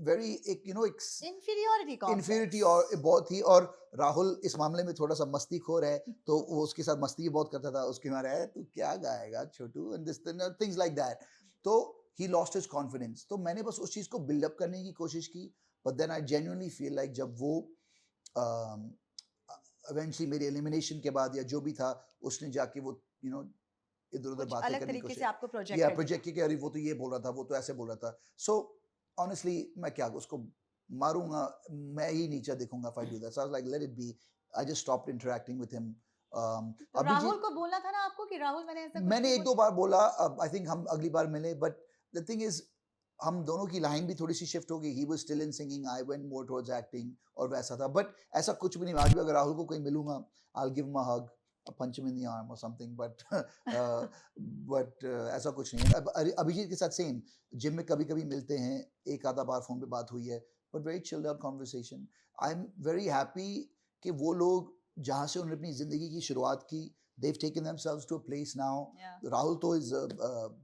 वेरी एक यू नो एक Inferiority इन्फिनिटी complex. और बहुत ही। और राहुल इस मामले में थोड़ा सा मस्तीखोर है, तो वो उसके साथ मस्ती भी बहुत करता था। उसके मारे है तू क्या गाएगा Chhotu and this things like that. तो ही लॉस्ट हिज कॉन्फिडेंस। तो मैंने बस उस चीज को बिल्डअप करने की कोशिश की। But then I genuinely feel like जब वो इवेंचुअली मेरे एलिमिनेशन के बाद या जो भी था, उसने जाके वो यू नो इधर उधर कुछ बातें अलग करने की तरीके से कोशिश, आपको प्रोजेक्ट या कर प्रोजेक्ट दिया। की कि अरे वो तो ये बोल रहा था, वो तो ऐसे बोल रहा था। सो ऑनेस्टली मैं क्या उसको मारूंगा, मैं ही नीचे दिखूंगा if I do that. So I was like, let it be. I just stopped interacting with him. तो राहुल अभिजीत, को बोलना था ना आपको कि राहुल मैंने ऐसा कुछ मैंने नहीं एक दो बोला। बार बोला। अब आई थिंक हम अगली बार मिले, बट द थिंग इज हम दोनों की लाइन भी थोड़ी सी शिफ्ट हो गई। He was still in singing, I went more towards acting, और वैसा था। बट ऐसा कुछ भी नहीं। आज भी अगर राहुल को कहीं मिलूंगा, I give him a hug, punch him in the arm और समथिंग, बट ऐसा कुछ नहीं है। अभिजीत के साथ सेम, जिम में कभी कभी मिलते हैं, एक आधा बार फोन पे बात हुई है, but very chilled out conversation. I am very happy कि वो लोग जहाँ से उन्होंने अपनी जिंदगी की शुरुआत की, they've taken themselves to a place now. Yeah, Rahul to is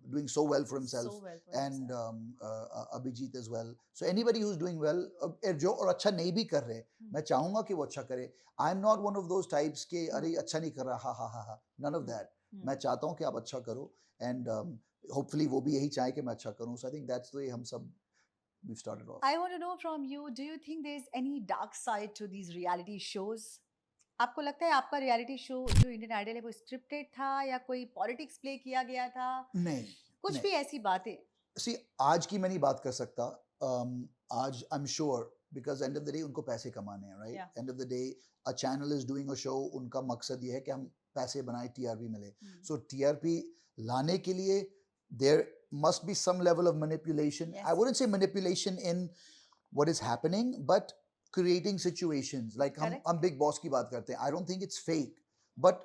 doing so well for himself, so well for and himself. Abhijit as well. So anybody who's doing well, जो और अच्छा नहीं भी कर रहे, मैं चाहूंगा कि वो अच्छा करे। I'm not one of those types के अरे अच्छा नहीं कर रहा, हा हा हा हा, none of that. मैं चाहता हूँ कि आप अच्छा करो, and hopefully वो भी यही चाहे कि मैं अच्छा करूँ। So I think that's the way हम सब we've started off. I want to know from you, do you think there's any dark side to these reality shows? आपको लगता है आपका रियलिटी शो जो इंडियन आइडल है वो स्क्रिप्टेड था या कोई पॉलिटिक्स प्ले किया गया था? नहीं, कुछ नहीं। भी ऐसी बातें? सी आज की मैं नहीं बात कर सकता। आज I am sure because and of the day उनको पैसे कमाने हैं, Yeah. Right? And of the day a channel is doing a show, उनका मकसद ये है कि हम पैसे बनाए, टीआरपी मिले। सो टीआरपी लाने के लिए there must be some level of manipulation. Yes, I wouldn't say manipulation in what is happening, but creating situations like Correct. हम बिग बॉस की बात करते हैं। I don't think it's fake, but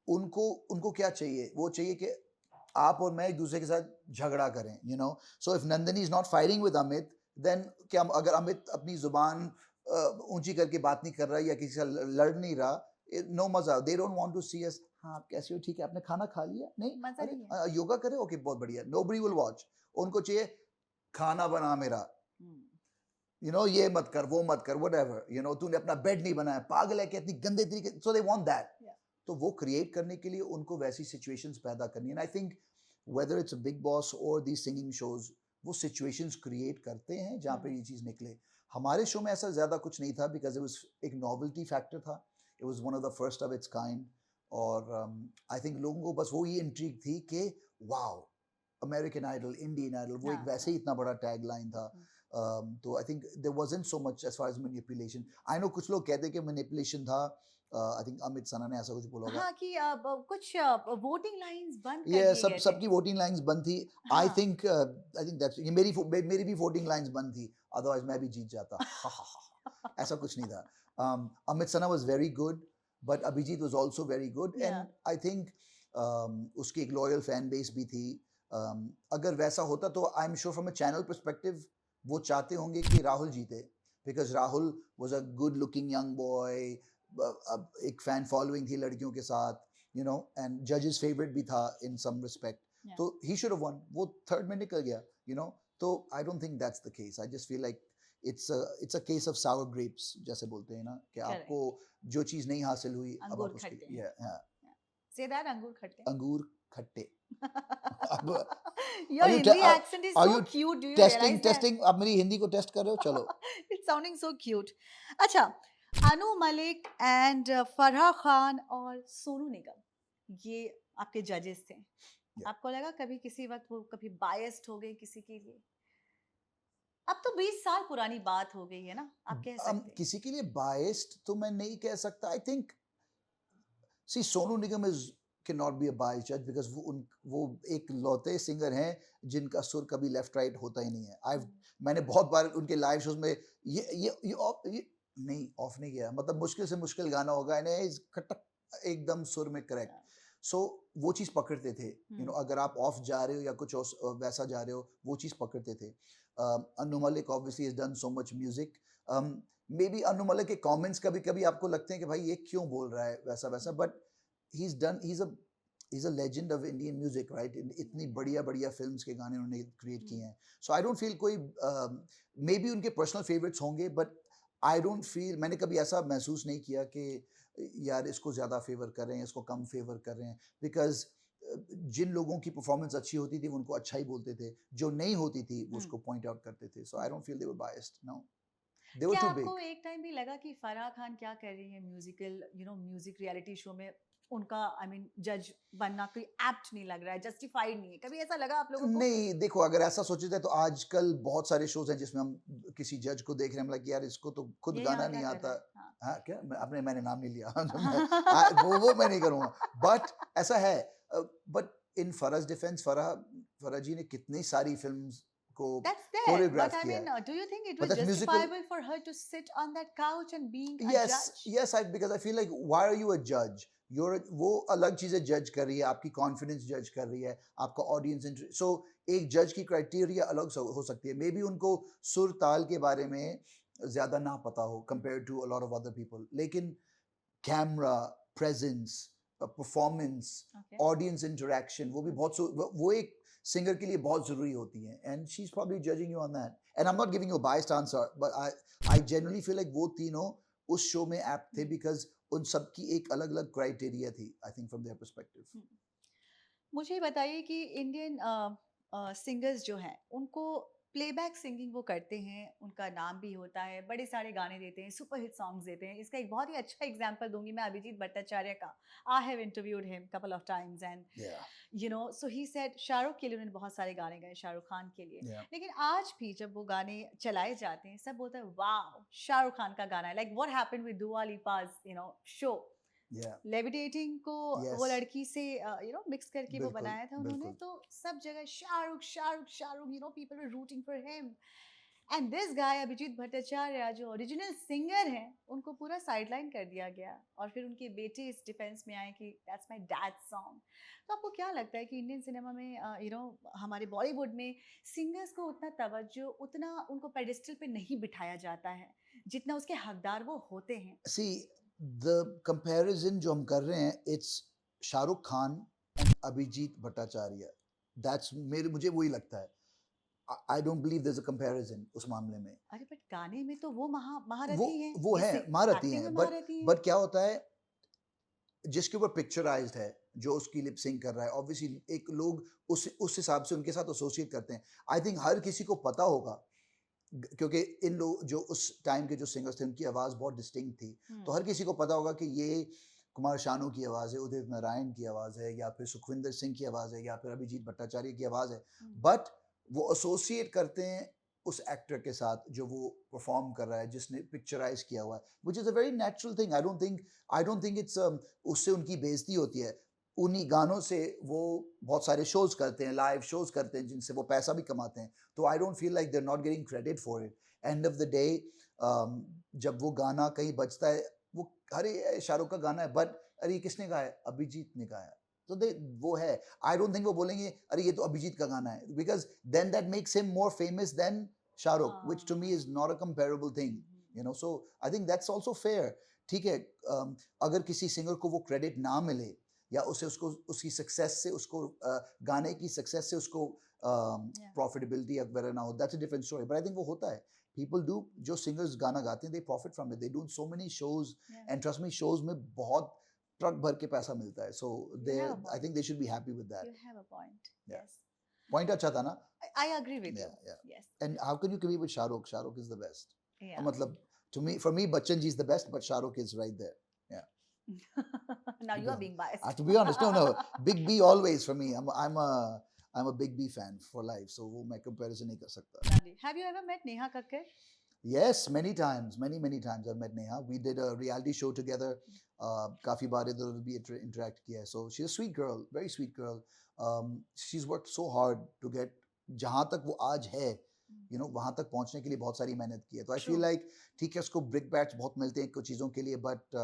उनको उनको क्या चाहिए? वो चाहिए कि आप और मैं एक दूसरे के साथ झगड़ा करें, you know. So if Nandini is not fighting with Amit, then क्या अगर अमित अपनी जुबान ऊंची करके बात नहीं कर रहा या किसी से लड़ नहीं रहा, नो मजा। दे डोंट वांट टू सी अस, हाँ आप कैसे हो, ठीक है, आपने खाना खा लिया, नहीं, मजा अरे नहीं है। योगा करे, ओके बहुत बढ़िया, नोबडी विल वॉच। उनको चाहिए खाना बना मेरा, यू नो, ये मत कर, वो मत कर, व्हाटएवर, यू नो, तूने अपना बेड नहीं बनाया, पागल है कि इतनी गंदे तरीके। सो दे वांट दैट। Yeah. तो वो क्रिएट करने के लिए उनको वैसी सिचुएशंस पैदा करनी है। And I think whether it's a big boss और दी सिंगिंग शोज, वो सिचुएशंस क्रिएट करते हैं जहाँ पे ये चीज़ निकले। हमारे शो में ऐसा ज़्यादा कुछ नहीं था बिकॉज इट वाज एक नॉवेल्टी फैक्टर था। It was one of the first of its kind. और आई थिंक लोगों को बस वो ही इंट्रीग थी कि wow, American Idol, Indian Idol, वो एक हाँ, वैसे ही इतना बड़ा टैग लाइन था। तो I think there wasn't so much as far as manipulation. I know कुछ लोग कहते हैं कि मैनिपुलेशन था। आई थिंक अमित सना ने ऐसा कुछ बोला होगा। हाँ कि कुछ वोटिंग लाइंस बंद कर ये दिए सब गए थे। सबकी वोटिंग लाइंस बंद थी। आई हाँ, थिंक दैट्स ये मेरी भी वोटिंग लाइंस बंद थी, अदरवाइज मैं भी जीत जाता। ऐसा कुछ नहीं था। Amit Sana was very good, but Abhijeet was also very good, Yeah. And I think उसकी एक लॉयल फैन बेस भी थी। अगर वैसा होता तो I am sure from a channel perspective वो चाहते होंगे कि राहुल जीते, because Rahul was a good looking young boy, एक फैन फॉलोइंग थी लड़कियों के साथ, यू नो, एंड जजेस फेवरेट भी था इन सम रिस्पेक्ट। Yeah. तो ही शुड हैव वन। वो थर्ड में निकल गया, यू नो। तो I don't think that's the case. I just feel like it's a case of sour grapes जैसे बोलते हैं ना कि करेक्ट आपको जो चीज नहीं हासिल हुई अब अंगूर आप उसके खट्टे yeah, से दैट अंगूर खट्टे अंगूर खट्टे. अब your are you Hindi accent is are so you cute do you testing realise that testing आप मेरी हिंदी को टेस्ट कर रहे हो? चलो. इट्स साउंडिंग सो क्यूट अच्छा अनु मलिक एंड फराह खान और सोनू निगम ये आपके जजेस थे Yeah. आपको लगा कभी किसी वक्त वो कभी बायस्ड हो गए किसी के लिए अब तो 20 साल पुरानी बात हो गई है ना आप कह सकते हैं किसी के लिए biased तो मैं नहीं कह सकता. I think see Sonu Nigam is cannot be a biased judge because वो एक लौते सिंगर हैं जिनका सुर कभी लेफ्ट राइट होता ही नहीं है. मैंने बहुत बार उनके लाइव शोज में ये नहीं ऑफ नहीं किया, मतलब मुश्किल से मुश्किल गाना होगा इन्हें खटक एकदम सुर में करेक्ट. सो वो चीज पकड़ते थे. यू नो अगर आप ऑफ जा रहे हो या कुछ वैसा जा रहे हो वो चीज पकड़ते थे. Anu Malik obviously has done so much music. Maybe Anu Malik के कमेंट्स कभी कभी आपको लगते हैं कि भाई ये क्यों बोल रहा है वैसा वैसा, but he's a legend of Indian music, right? इतनी बढ़िया बढ़िया फिल्म्स के गाने उन्होंने क्रिएट किए हैं. सो आई डोंट फील कोई मे बी उनके पर्सनल फेवरेट्स होंगे, बट आई डोंट फील मैंने कभी ऐसा महसूस नहीं किया कि यार इसको ज़्यादा फेवर कर रहे हैं इसको कम फेवर कर रहे हैं. बिकॉज जिन लोगों की परफॉर्मेंस अच्छी होती थी वो उनको अच्छा ही बोलते थे, जो नहीं होती थी वो उसको पॉइंट आउट करते थे. So I don't feel they were biased. No, they were क्या टू आपको बिग. एक टाइम भी लगा कि फराह खान क्या कर रही है म्यूजिकल म्यूजिक रियलिटी शो में उनका आई मीन जज बनना कोई एप्ट नहीं लग रहा है जस्टिफाइड नहीं है कभी ऐसा लगा आप लोगों को नहीं, देखो अगर ऐसा सोचे थे तो आजकल बहुत सारे शोज हैं जिसमें हम किसी जज को देख रहे हैं, मतलब यार इसको तो खुद ये गाना यहाँ नहीं क्या कर आता. रहा है हाँ क्या मैंने नाम नहीं लिया. वो मैं नहीं करूँगा, बट ऐसा है. But in Farah's defence Farah ji ने कितनी सारी फिल्म्स को That's there, but choreograph I किया mean, है. do you think it But was that musical, justifiable for her to sit on that couch and being a yes, judge? yes, because I feel like why are you a judge? वो अलग चीजें जज कर रही है, आपकी confidence जज कर रही है, आपका ऑडियंस. सो एक जज की क्राइटेरिया अलग हो सकती है. मे बी उनको सुर ताल के बारे में ज्यादा ना पता हो compare to a lot of other people, लेकिन camera presence, performance, Okay. Audience interaction वो भी वो एक सिंगर के लिए बहुत जरूरी होती है. And she is probably judging you on that. And I am not giving you a biased answer, but I genuinely feel like वो तीनों उस शो में एप्ट थे बिकॉज उन सबकी एक अलग अलग क्राइटेरिया थी, I think from their perspective. मुझे ये बताइए कि इंडियन सिंगर्स जो हैं उनको प्लेबैक सिंगिंग वो करते हैं उनका नाम भी होता है बड़े सारे गाने देते हैं सुपर हिट सॉन्ग्स देते हैं इसका एक बहुत ही अच्छा एग्जांपल दूंगी मैं अभिजीत भट्टाचार्य का I have interviewed him couple of times and so he said Shahrukh के लिए उन्होंने बहुत सारे गाने गाए शाहरुख खान के लिए लेकिन आज भी जब वो गाने चलाए जाते हैं सब बोलते हैं वाह शाहरुख खान का गाना है लाइक व्हाट हैपेंड विद दुआ लिपाज शो लेविटेटिंग को वो लड़की से मिक्स करके वो बनाया था उन्होंने तो सब जगह Shahrukh Shahrukh Shahrukh people were rooting for him and this guy Abhijeet Bhattacharya जो ओरिजिनल सिंगर हैं उनको पूरा साइडलाइन कर दिया गया और फिर उनके बेटे इस डिफेंस में आए कि दैट्स माय डैड सॉन्ग. तो आपको क्या लगता है कि इंडियन सिनेमा में हमारे बॉलीवुड में सिंगर्स को उतना तवज्जो उतना उनको पेडिस्टल पे नहीं बिठाया जाता है जितना उसके हकदार वो होते हैं? सी द कंपैरिजन जो हम कर रहे हैं it's Shahrukh Khan and Abhijeet Bhattacharya. That's मुझे वही लगता है. I don't believe there's a comparison उस मामले में. अरे बट गाने में तो वो महारथी हैं. वो है महारथी हैं, बट क्या होता है जिसके ऊपर पिक्चराइज्ड है जो उसकी लिप सिंक कर रहा है ऑब्वियसली एक लोग उस हिसाब से उनके साथ एसोसिएट करते हैं. आई थिंक हर किसी को पता होगा क्योंकि इन लोग जो उस टाइम के जो सिंगर्स थे उनकी आवाज़ बहुत डिस्टिंक्ट थी. तो हर किसी को पता होगा कि ये कुमार शानू की आवाज़ है, उदित नारायण की आवाज़ है, या फिर सुखविंदर सिंह की आवाज़ है, या फिर अभिजीत भट्टाचार्य की आवाज़ है. बट वो एसोसिएट करते हैं उस एक्टर के साथ जो वो परफॉर्म कर रहा है जिसने पिक्चराइज किया हुआ है, which is a very natural thing. I don't think it's उससे उनकी बेइज्जती होती है. उन्हीं गानों से वो बहुत सारे शोज करते हैं, लाइव शोज करते हैं जिनसे वो पैसा भी कमाते हैं. तो I don't feel like they are not getting credit for it. End of the day जब वो गाना कहीं बजता है वो अरे शाहरुख का गाना है, बट अरे किसने गाया? अभिजीत ने गाया. तो वो है. आई डोंट थिंक वो बोलेंगे अरे ये तो अभिजीत का गाना है, because then that makes him more famous than Shahrukh, which to me is not a comparable thing. So I think that's also fair. ठीक है, अगर किसी सिंगर को वो क्रेडिट ना मिले या उसे उसको उसकी सक्सेस से उसको गाने की सक्सेस से उसको Yeah. प्रॉफिटेबिलिटी वगैरह ना हो, that's a different story, but I think वो होता है, पीपल डू, जो सिंगर्स गाना गाते हैं they profit from it, they do so many shows, Yeah. And trust me shows में बहुत ट्रक भर के पैसा मिलता है, so You they have a I point. Think they should be happy with You that. have a point. Yeah. Yes. Point अच्छा था ना. I agree with you. Yeah, yeah. Yes. And how can you compete with Shahrukh? Shahrukh is the best. Yeah. मतलब to me, for me, Bachchan ji is the best, but Shahrukh is right there. Yeah. Now To you be are honest. being biased. To be honest, no, Big B always for me. I'm a Big B fan for life, so वो मैं comparison नहीं कर सकता. Nandi, have you ever met Neha Kakkar? Yes, many times, many times I've met Neha. We did a reality show together. काफी बार इधर उधर भी interact किया है. So she's a sweet girl, very sweet girl. She's worked so hard to get जहाँ तक वो आज है, you know, वहाँ तक पहुँचने के लिए बहुत सारी मेहनत की है. तो I feel True. like ठीक है, उसको brick bats बहुत मिलते हैं कुछ चीज़ों के लिए, but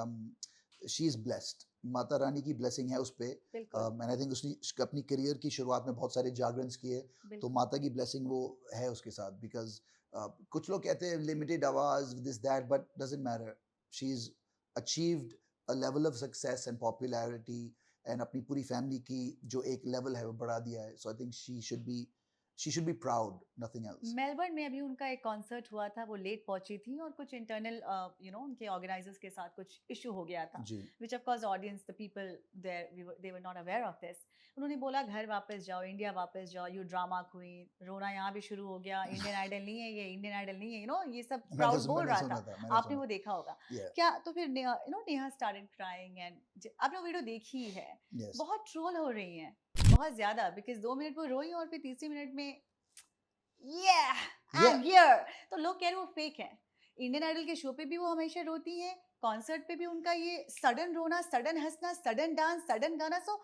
she is blessed. Mata Rani की blessing है उस पे. बिल्कुल. And I think उसने अपनी career की शुरुआत में बहुत सारे जागरणs किए, तो बिल्कुल. माता की blessing वो है उसके साथ, because कुछ लोग कहते हैं limited आवाज, this that, but doesn't matter. She's achieved a level of success and popularity, and अपनी पूरी family की जो एक level है वो बढ़ा दिया है. So I think she should be proud, nothing else. Melbourne में अभी उनका एक कॉन्सर्ट हुआ था, वो लेट पहुंची थी और कुछ इंटरनल उनके ऑर्गेनाइजर्स के साथ कुछ इशू हो गया था, जी. which of course audience, the people there, they were not aware of this. उन्होंने बोला घर वापस जाओ, इंडिया वापस जाओ, यू ड्रामा क्वीन. रोना यहाँ भी शुरू हो गया, इंडियन आइडल नहीं है ये, इंडियन आइडल नहीं है, ये सब क्राउड बोल रहा था. आपने वो देखा होगा. Yeah. क्या तो फिर नेहा स्टार्टेड क्राइंग, एंड आपने वो वीडियो देखी है. Yes. बहुत ट्रोल हो रही हैं, बहुत ज्यादा, बिकॉज 2 मिनट वो रोई और फिर तीसरी मिनट में yeah, I'm here. तो लोग कह रहे वो फेक है. इंडियन आइडल के शो पे भी वो हमेशा रोती हैं, कॉन्सर्ट पे भी उनका ये सडन रोना, सडन हंसना, सडन डांस, सडन गाना. सो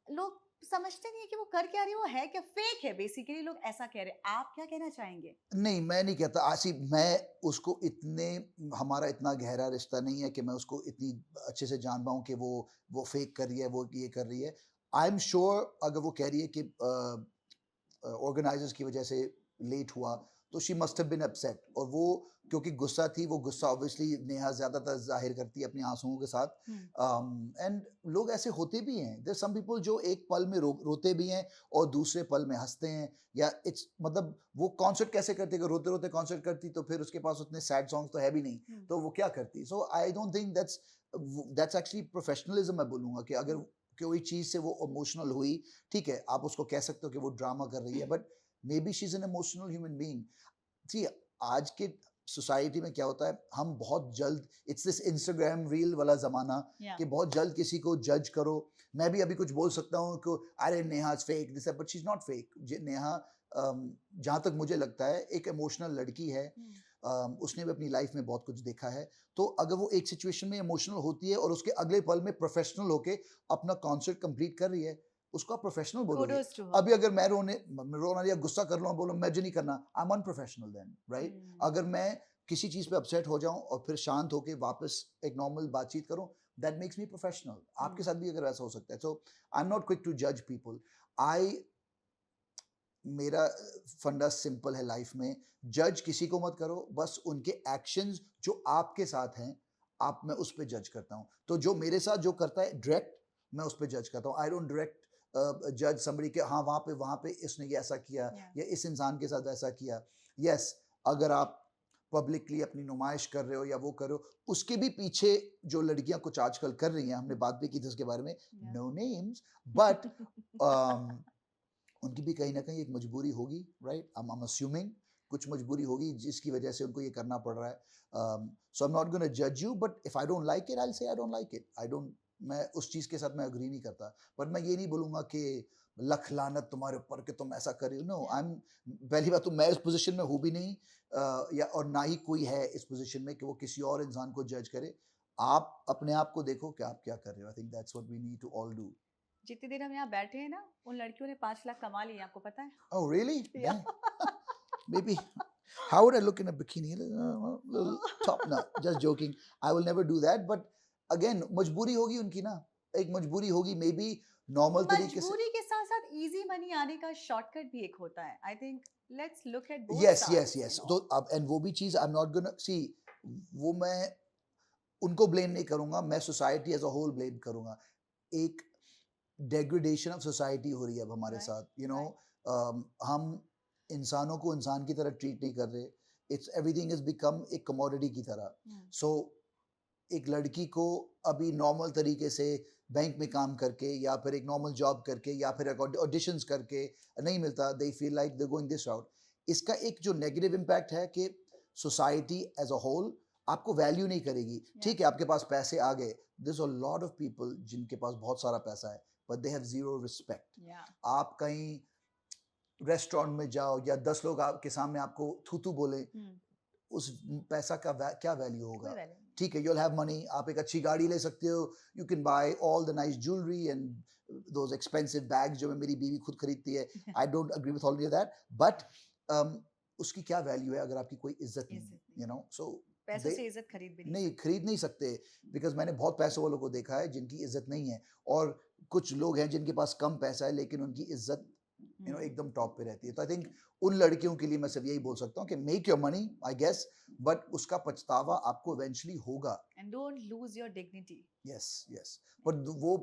लोग समझते नहीं है कि वो कर क्या रही है, वो है क्या, फेक है बेसिकली. लोग ऐसा कह रहे हैं. आप क्या कहना चाहेंगे? नहीं, मैं नहीं कहता आसिफ, मैं उसको इतने, हमारा इतना गहरा रिश्ता नहीं है कि मैं उसको इतनी अच्छे से जान पाऊँ कि वो फेक कर रही है, वो ये कर रही है. आई एम श्योर अगर वो कह रही है कि ऑर्गेनाइजर्स की वजह से लेट हुआ, तो she must have been upset, और वो क्योंकि गुस्सा थी, वो गुस्सा ऑब्वियसली नेहा ज्यादातर जाहिर करती है अपनी आंसुओं के साथ. एंड लोग ऐसे होते भी हैं, देयर सम पीपल जो एक पल में रोते भी हैं और दूसरे पल में हंसते हैं, या इट्स मतलब वो कॉन्सर्ट कैसे करती है, रोते रोते कॉन्सर्ट करती तो फिर उसके पास उतने सैड सॉन्ग्स तो है भी नहीं, तो वो क्या करती. So I don't think that's actually professionalism. मैं बोलूँगा कि अगर कोई चीज़ से वो इमोशनल हुई, ठीक है, आप उसको कह सकते हो कि वो ड्रामा कर रही है, but maybe she's an emotional human being. See, आज के सोसाइटी में क्या होता है, हम बहुत जल्द, इट्स दिस इंस्टाग्राम रील वाला जमाना, कि बहुत जल्द किसी को जज करो. मैं भी अभी कुछ बोल सकता हूँ कि अरे Neha is fake this, but she is not fake. Neha जहाँ तक मुझे लगता है एक इमोशनल लड़की है. उसने भी अपनी लाइफ में बहुत कुछ देखा है, तो अगर वो एक सिचुएशन में इमोशनल होती है और उसके अगले पल में प्रोफेशनल होके अपना कॉन्सर्ट कंप्लीट कर रही है, उसको आप प्रोफेशनल बोलोगे. अभी अगर मैं रोना या गुस्सा कर लूँ, बोलो मुझे नहीं करना, I am unprofessional then, right. अगर मैं किसी चीज पे अपसेट हो जाऊं और फिर शांत होके वापस एक नॉर्मल बातचीत करूं, दैट मेक्स मी प्रोफेशनल. आपके साथ भी अगर ऐसा हो सकता है. So I am not quick to जज पीपल. मेरा फंडा सिंपल है लाइफ में, जज किसी को मत करो, बस उनके एक्शंस जो आपके साथ हैं, मैं उस पर जज करता हूँ. तो जो मेरे साथ जो करता है डायरेक्ट, मैं उस पर जज करता हूँ. आई डोंट डायरेक्ट जज समबडी के हाँ वहाँ पे इसने ये ऐसा किया, या इस इंसान के साथ ऐसा किया. यस, अगर आप पब्लिकली अपनी नुमाइश कर रहे हो या वो कर रहे हो, उसके भी पीछे जो लड़कियां कुछ आजकल कर रही हैं, हमने बात भी की थी उसके बारे में, नो नेम्स, बट उनकी भी कहीं ना कहीं एक मजबूरी होगी, राइट. आई एम अस्यूमिंग कुछ मजबूरी होगी जिसकी वजह से उनको ये करना पड़ रहा है. So I am not gonna जज you, but if I don't like it, I will say I don't like it. मैं उस चीज के साथ मैं अग्री नहीं करता, पर मैं ये नहीं बोलूंगा कि लख लानत तुम्हारे ऊपर कि तुम ऐसा कर रही हो. नो, आई एम, पहली बात तो मैं इस पोजीशन में हूँ भी नहीं, या और ना ही कोई है इस पोजीशन में कि वो किसी और इंसान को जज करे. आप अपने आप को देखो कि आप क्या कर रहे हो. I think that's what we need to all do. जितनी देर हम यहाँ बैठे हैं ना, उन लड़कियों ने 5 लाख कमा लिए, आपको पता है? Oh really? Maybe. How would I look in a bikini? Little top, no, just joking. I will never do that. But again, मजबूरी होगी उनकी ना, एक मजबूरी होगी, मे बी नॉर्मल तरीके से. मजबूरी के साथ साथ इजी मनी आने का शॉर्टकट भी एक होता है. I think let's look at both Yes, sides, yes. तो अब एंड वो भी चीज I am not gonna see, वो मैं उनको ब्लेम नहीं करूंगा, मैं society as a whole blame करूंगा. एक डेग्रेडेशन ऑफ सोसाइटी हो रही है अब हमारे Right, साथ, हम इंसानों को इंसान की तरह ट्रीट नहीं कर रहे, इट्स एवरीथिंग इज बिकम एक कमोडिटी की तरह। Hmm. सो एक लड़की को अभी नॉर्मल तरीके से बैंक में काम करके या फिर एक नॉर्मल जॉब करके या फिर ऑडिशंस करके नहीं मिलता, they feel like they going this route. इसका एक जो नेगेटिव इम्पैक्ट है कि सोसाइटी एज अ होल आपको वैल्यू नहीं करेगी। Yeah. ठीक है, आपके पास पैसे आ गए, this a lot of people जिनके पास बहुत सारा पैसा है but they have zero respect. Yeah. आप कहीं रेस्टोरेंट में जाओ या 10 लोग आपके सामने आपको थू थू बोले, Hmm. उस पैसा का क्या वैल्यू कोई होगा? value नहीं. ठीक है, you'll have money, आप एक अच्छी गाड़ी ले सकते हो, you can buy all the nice jewelry and those expensive bags जो मेरी बीवी खुद खरीदती है। I don't agree with all of that, but उसकी क्या वैल्यू है अगर आपकी कोई इज्जत नहीं इज्जत है, नहीं. you know? So पैसों they से इज्जत खरीद भी नहीं नहीं सकते. खरीद नहीं सकते, बिकॉज मैंने बहुत पैसों वालों को देखा है जिनकी इज्जत नहीं है, और कुछ लोग हैं जिनके पास कम पैसा है लेकिन उनकी इज्जत Hmm. एकदम टॉप पे रहती है। तो आई थिंक उन लड़कियों के लिए मैं सिर्फ यही बोल सकता हूँ कि make your money I guess, but उसका पछतावा आपको इवेंचुअली होगा। And don't lose your dignity. Yes yes, but वो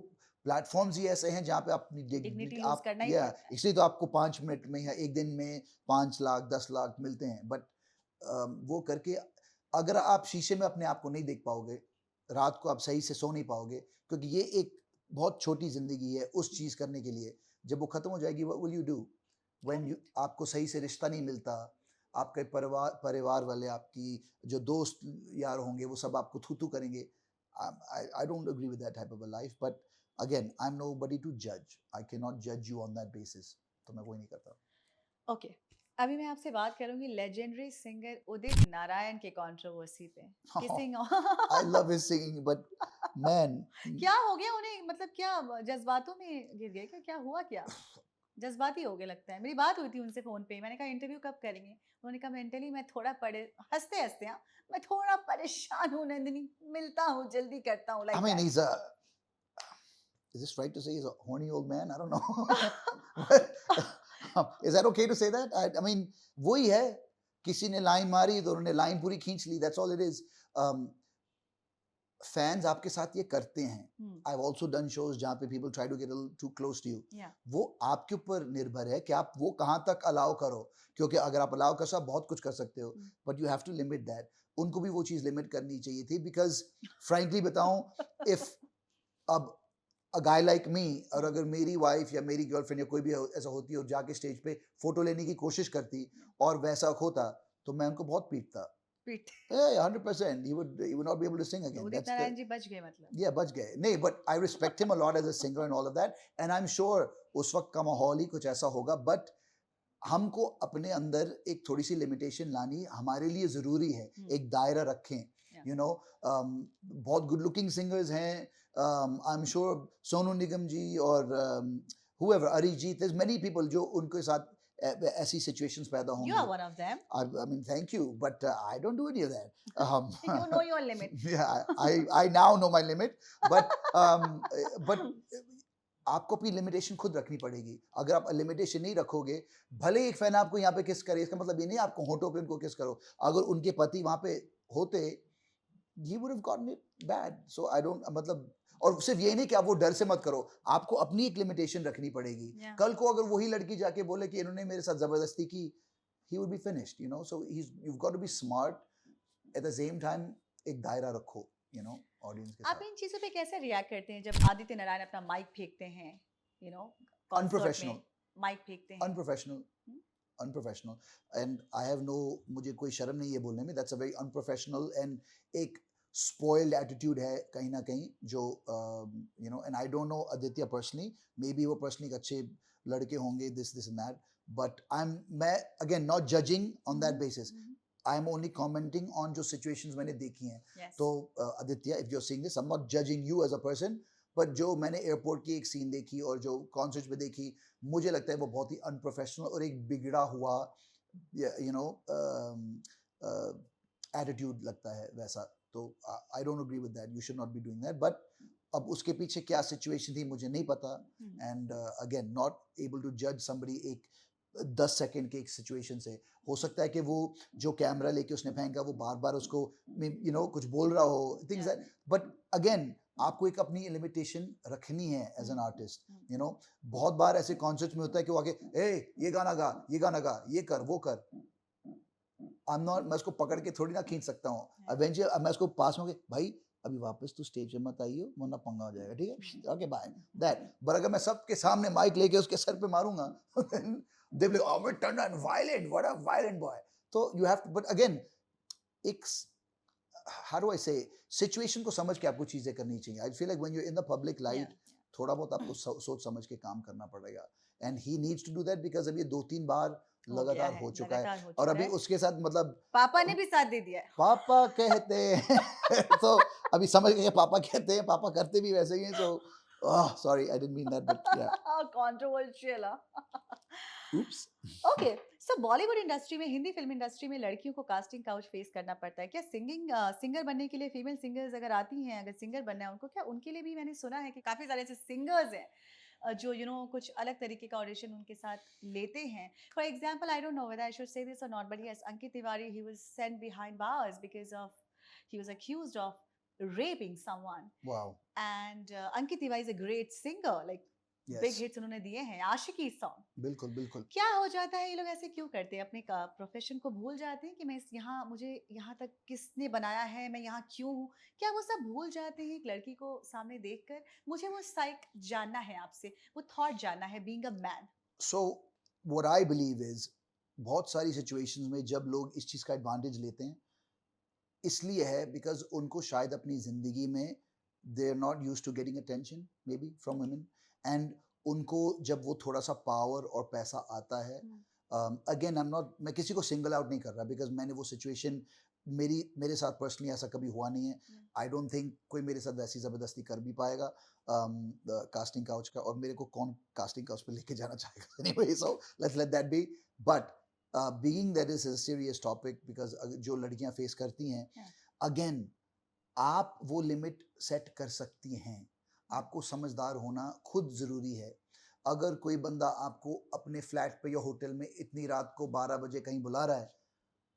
प्लेटफॉर्म्स ही ऐसे हैं जहाँ पे आप अपनी Dignity dignity- lose आप करना ही या पड़ता है. इसलिए तो आपको 5 मिनट में या एक दिन में 5 लाख 10 लाख मिलते हैं, बट वो करके अगर आप शीशे में अपने आप को नहीं देख पाओगे, रात को आप सही से सो नहीं पाओगे, क्योंकि ये एक बहुत छोटी जिंदगी है उस चीज करने के लिए। जब वो खत्म हो जाएगी, what will you do when you आपको सही से रिश्ता नहीं मिलता, आपके परिवार वाले, आपकी जो दोस्त यार होंगे वो सब आपको थू थू करेंगे। आई don't agree with that type of a life, but again I am nobody to जज, आई कैन नॉट जज यू ऑन दैट बेसिस, तो मैं वही नहीं करता। Okay. अभी मैं आपसे बात करूंगी लेजेंडरी सिंगर उदित नारायण के कंट्रोवर्सी पे. Kissing I love his singing, but man, क्या हो गया उन्हें, मतलब क्या जज्बातों में गिर गए क्या, क्या हुआ क्या? जज्बाती हो गए लगता है. मेरी बात हुई थी उनसे फोन पे, मैंने कहा इंटरव्यू कब करेंगे? उन्होंने कहा मेंटली मैं थोड़ा हंसते हंसते, हाँ, मैं थोड़ा परेशान हूँ नंदिनी, मिलता हूँ जल्दी करता हूँ, I like mean, that. is this right to say he's a horny old man? I don't know. But, is that okay to say that? I mean, वही है, किसी ने लाइन मारी तो उन्होंने लाइन पूरी खींच ली, that's all it is. Fans आपके साथ ये करते हैं। I've also done shows जहाँ पे people try to get a little too close to you. Yeah. वो आपके ऊपर निर्भर है कि आप वो कहाँ तक अलाउ करो, क्योंकि अगर आप अलाउ कर सकते बहुत कुछ कर सकते हो, but you have to limit that. उनको भी वो चीज़ लिमिट करनी चाहिए थी, because frankly बताऊं, if अब a guy like me, और अगर मेरी वाइफ या मेरी गर्लफ्रेंड या कोई भी ऐसा होती और जाके स्टेज पे फोटो लेने की कोशिश करती और वैसा होता, तो मैं उनको बहुत पीटता। पीट. Yeah, 100%. He would not be able to sing again. Udit That's the, Narayan ji बच गए मतलब. yeah, बच गए। नहीं, but I respect him a lot as a singer and all of that, and I'm sure उस वक्त का माहौल ही कुछ ऐसा होगा, but हमको अपने अंदर एक थोड़ी सी लिमिटेशन लानी हमारे लिए जरूरी है, एक दायरा रखें, you know. बहुत गुड लुकिंग सिंगर्स हैं, I am sure Sonu Nigam जी और whoever, Arijit, there's many people जो उनके साथ ऐसी situations पैदा होंगी. You are one of them. I mean, thank you, but I don't do any of that. You know your limit. Yeah, I now know my limit, but आपको अपनी limitation खुद रखनी पड़ेगी। अगर आप लिमिटेशन नहीं रखोगे, भले ही एक फैन आपको यहाँ पे किस करे, इसका मतलब ये नहीं आपको होठों पे उनको किस करो। अगर उनके पति वहाँ पे होते, he would have gotten it bad. So I don't, मतलब, और सिर्फ ये नहीं कि आप वो डर से मत करो, आपको अपनी एक लिमिटेशन रखनी पड़ेगी। Yeah. कल को अगर वही लड़की जाके बोले कि इन्होंने मेरे साथ जबरदस्ती की, he would be finished, you know. So you've got to be smart. At the same time, एक दायरा रखो, you know, ऑडियंस के आप साथ। इन चीजों पे कैसे रिएक्ट करते हैं जब आदित्य नारायण अपना माइक फेंकते हैं, यू नो, Unprofessional. माइक फेंकते हैं? Unprofessional. Unprofessional. And I have no, मुझे कोई शर्म नहीं है बोलने में, that's a very unprofessional and एक spoiled attitude है कहीं ना कहीं, जो you know, and I don't know Aditya personally, maybe वो personally एक अच्छे लड़के होंगे, this and that, but मैं again not judging on that basis. I am only commenting on जो situations मैंने देखी हैं। Yes. तो Aditya, if you're seeing this, I'm not judging you as a person, but जो मैंने एयरपोर्ट की एक सीन देखी और जो कॉन्सर्ट में देखी, मुझे लगता है वो बहुत ही अनप्रोफेशनल और एक बिगड़ा हुआ, you know, attitude लगता है वैसा। तो I don't agree with that. You should not be doing that. But अब उसके पीछे क्या सिचुएशन थी मुझे नहीं पता, and again not able to judge somebody एक 10 सेकंड के एक सिचुएशन से। हो सकता है कि वो जो कैमरा लेके उसने फेंका वो बार बार उसको, you know, कुछ बोल रहा हो, things that, but again आपको एक अपनी लिमिटेशन रखनी है as an hmm, artist, you know. बहुत बार ऐसे कॉन्सर्ट्स में होता है कि वो आके ए ये गाना गा, ये गाना गा, ये कर, वो कर। आई एम नॉट, मैं उसको पकड़ के थोड़ी ना खींच सकता हूँ। Yeah. इवेंचुअली मैं उसको पास में भाई अभी वापस तू स्टेज पे मत आइयो वरना पंगा हो जाएगा, ठीक है, ओके बाय, दैट। बट अगर मैं सबके सामने माइक लेके उसके सर पे मारूंगा then they will be like, oh my turn violent, what a violent boy. तो you have to, but again एक how do I say, situation को समझ के आपको चीजें करनी चाहिए। I feel like when you in the public Yeah. Light थोड़ा बहुत आपको सोच समझ के काम करना पड़ेगा, and he needs to do that because अब ये 2-3 बार हो गया लगातार है, हो चुका है। लगातार हो और चुका अभी है। उसके साथ मतलब पापा ने भी साथ दे दिया है। पापा कहते हैं तो अभी समझ गए पापा कहते हैं, पापा करते भी वैसे ही हैं। So sorry I didn't mean that, but या कंट्रोवर्शियल। oops. ओके, सो बॉलीवुड इंडस्ट्री में, हिंदी फिल्म इंडस्ट्री में लड़कियों को कास्टिंग काउच फेस करना पड़ता है क्या? सिंगर बनने के लिए फीमेल सिंगर्स अगर आती हैं, अगर सिंगर बनना है उनको, क्या उनके लिए भी मैंने सुना है कि काफी सारे ऐसे सिंगर्स हैं जो कुछ अलग तरीके का ऑडिशन उनके साथ लेते हैं। For example, I don't know whether I should say this or not, but yes, Ankit Tiwari, he was sent behind bars because of he was accused of raping someone. Wow. And Ankit Tiwari is a great singer, like big Yes. hits उन्होंने दिए हैं, आशिकी song. बिल्कुल बिल्कुल। क्या हो जाता है, ये लोग ऐसे क्यों करते हैं? अपने प्रोफेशन को भूल जाते हैं कि मैं यहाँ, मुझे यहाँ तक किसने बनाया है, मैं यहाँ क्यों हूँ? क्या वो सब भूल जाते हैं एक लड़की को सामने देखकर? मुझे वो साइक जानना है आपसे, वो थॉट जानना है, being a man. So what I believe is बहुत सारी सिचुएशंस में जब लोग इस चीज का एडवांटेज लेते हैं इसलिए है बिकॉज उनको शायद अपनी जिंदगी में they are not use to getting attention maybe from women, and उनको जब वो थोड़ा सा पावर और पैसा आता है, अगेन आई एम नॉट, मैं किसी को सिंगल आउट नहीं कर रहा बिकॉज मैंने वो सिचुएशन मेरे साथ पर्सनली ऐसा कभी हुआ नहीं है। आई डोंट थिंक कोई मेरे साथ वैसी ज़बरदस्ती कर भी पाएगा कास्टिंग काउच का, और मेरे को कौन कास्टिंग काउच पे लेके जाना चाहेगा anyway, so let's let that be. But being that is a serious topic because जो लड़कियां फेस करती हैं, अगेन आप वो लिमिट सेट कर सकती हैं। आपको समझदार होना खुद ज़रूरी है। अगर कोई बंदा आपको अपने फ्लैट पे या होटल में इतनी रात को 12 बजे कहीं बुला रहा है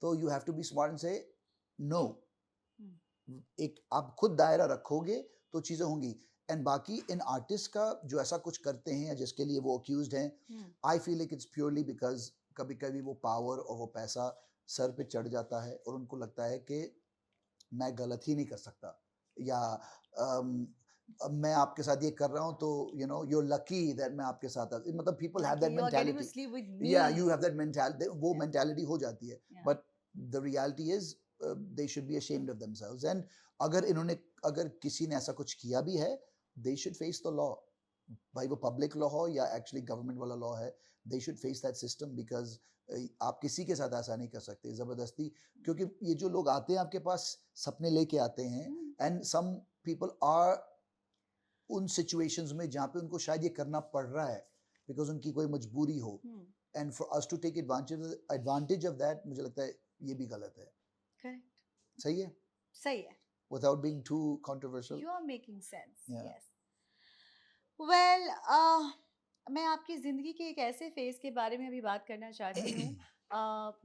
तो you have to be smart and say no. एक आप खुद दायरा रखोगे तो चीज़ें होंगी। एंड बाकी इन आर्टिस्ट का जो ऐसा कुछ करते हैं या जिसके लिए वो अक्यूज्ड हैं, आई feel like it's purely because कभी कभी वो पावर और वो पैसा सर पे चढ़ जाता है और उनको लगता है कि मैं गलत ही नहीं कर सकता, या मैं आपके साथ ये कर रहा हूँ तो you know you are lucky that मैं आपके साथ, मतलब पीपल हैव दैट मेंटालिटी, या यू हैव दैट मेंटालिटी, वो मेंटालिटी हो जाती है। But the reality is they should be ashamed of themselves, and अगर किसी ने ऐसा कुछ किया भी है they should face the law, भाई वो पब्लिक लॉ हो या एक्चुअली गवर्नमेंट वाला लॉ है, they should face that system because आप किसी के साथ ऐसा नहीं कर सकते ज़बरदस्ती, क्योंकि ये जो लोग आते हैं आपके पास सपने लेके आते हैं, एंड सम पीपल आर उन सिचुएशंस में जहाँ पे उनको शायद ये करना पड़ रहा है बिकॉज उनकी कोई मजबूरी हो, and for us to take advantage of that, मुझे लगता है ये भी गलत है। करेक्ट, सही है, सही है, without being too controversial. You are making sense. Yeah. Yes, well, मैं आपकी ज़िंदगी के एक ऐसे फेज़ के बारे में अभी बात करना चाहती हूँ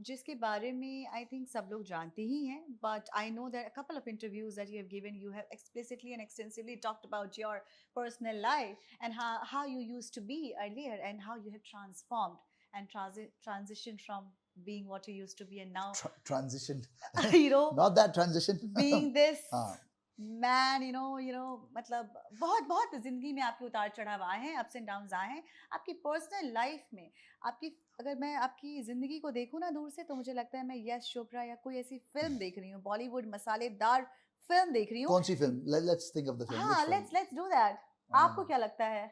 जिसके बारे में आई थिंक सब लोग जानते ही हैं, but I know that a couple of interviews that you have given, you have explicitly and extensively talked about your personal life and how you used to be earlier and how you have transformed and transitioned from being what you used to be and now Transition. you know Not that transition. being this हाँ. Man, मतलब बहुत बहुत जिंदगी में आपके उतार चढ़ाव आए हैं, अप्स एंड डाउन्स आए हैं। आपकी पर्सनल लाइफ में अगर मैं आपकी जिंदगी को देखूं ना दूर से तो मुझे लगता है मैं यश चोपड़ा या कोई ऐसी फिल्म देख रही हूँ, बॉलीवुड मसालेदार फिल्म देख रही हूँ। कौन सी film? Let's think of the film. हाँ, let's do that. आपको क्या लगता है?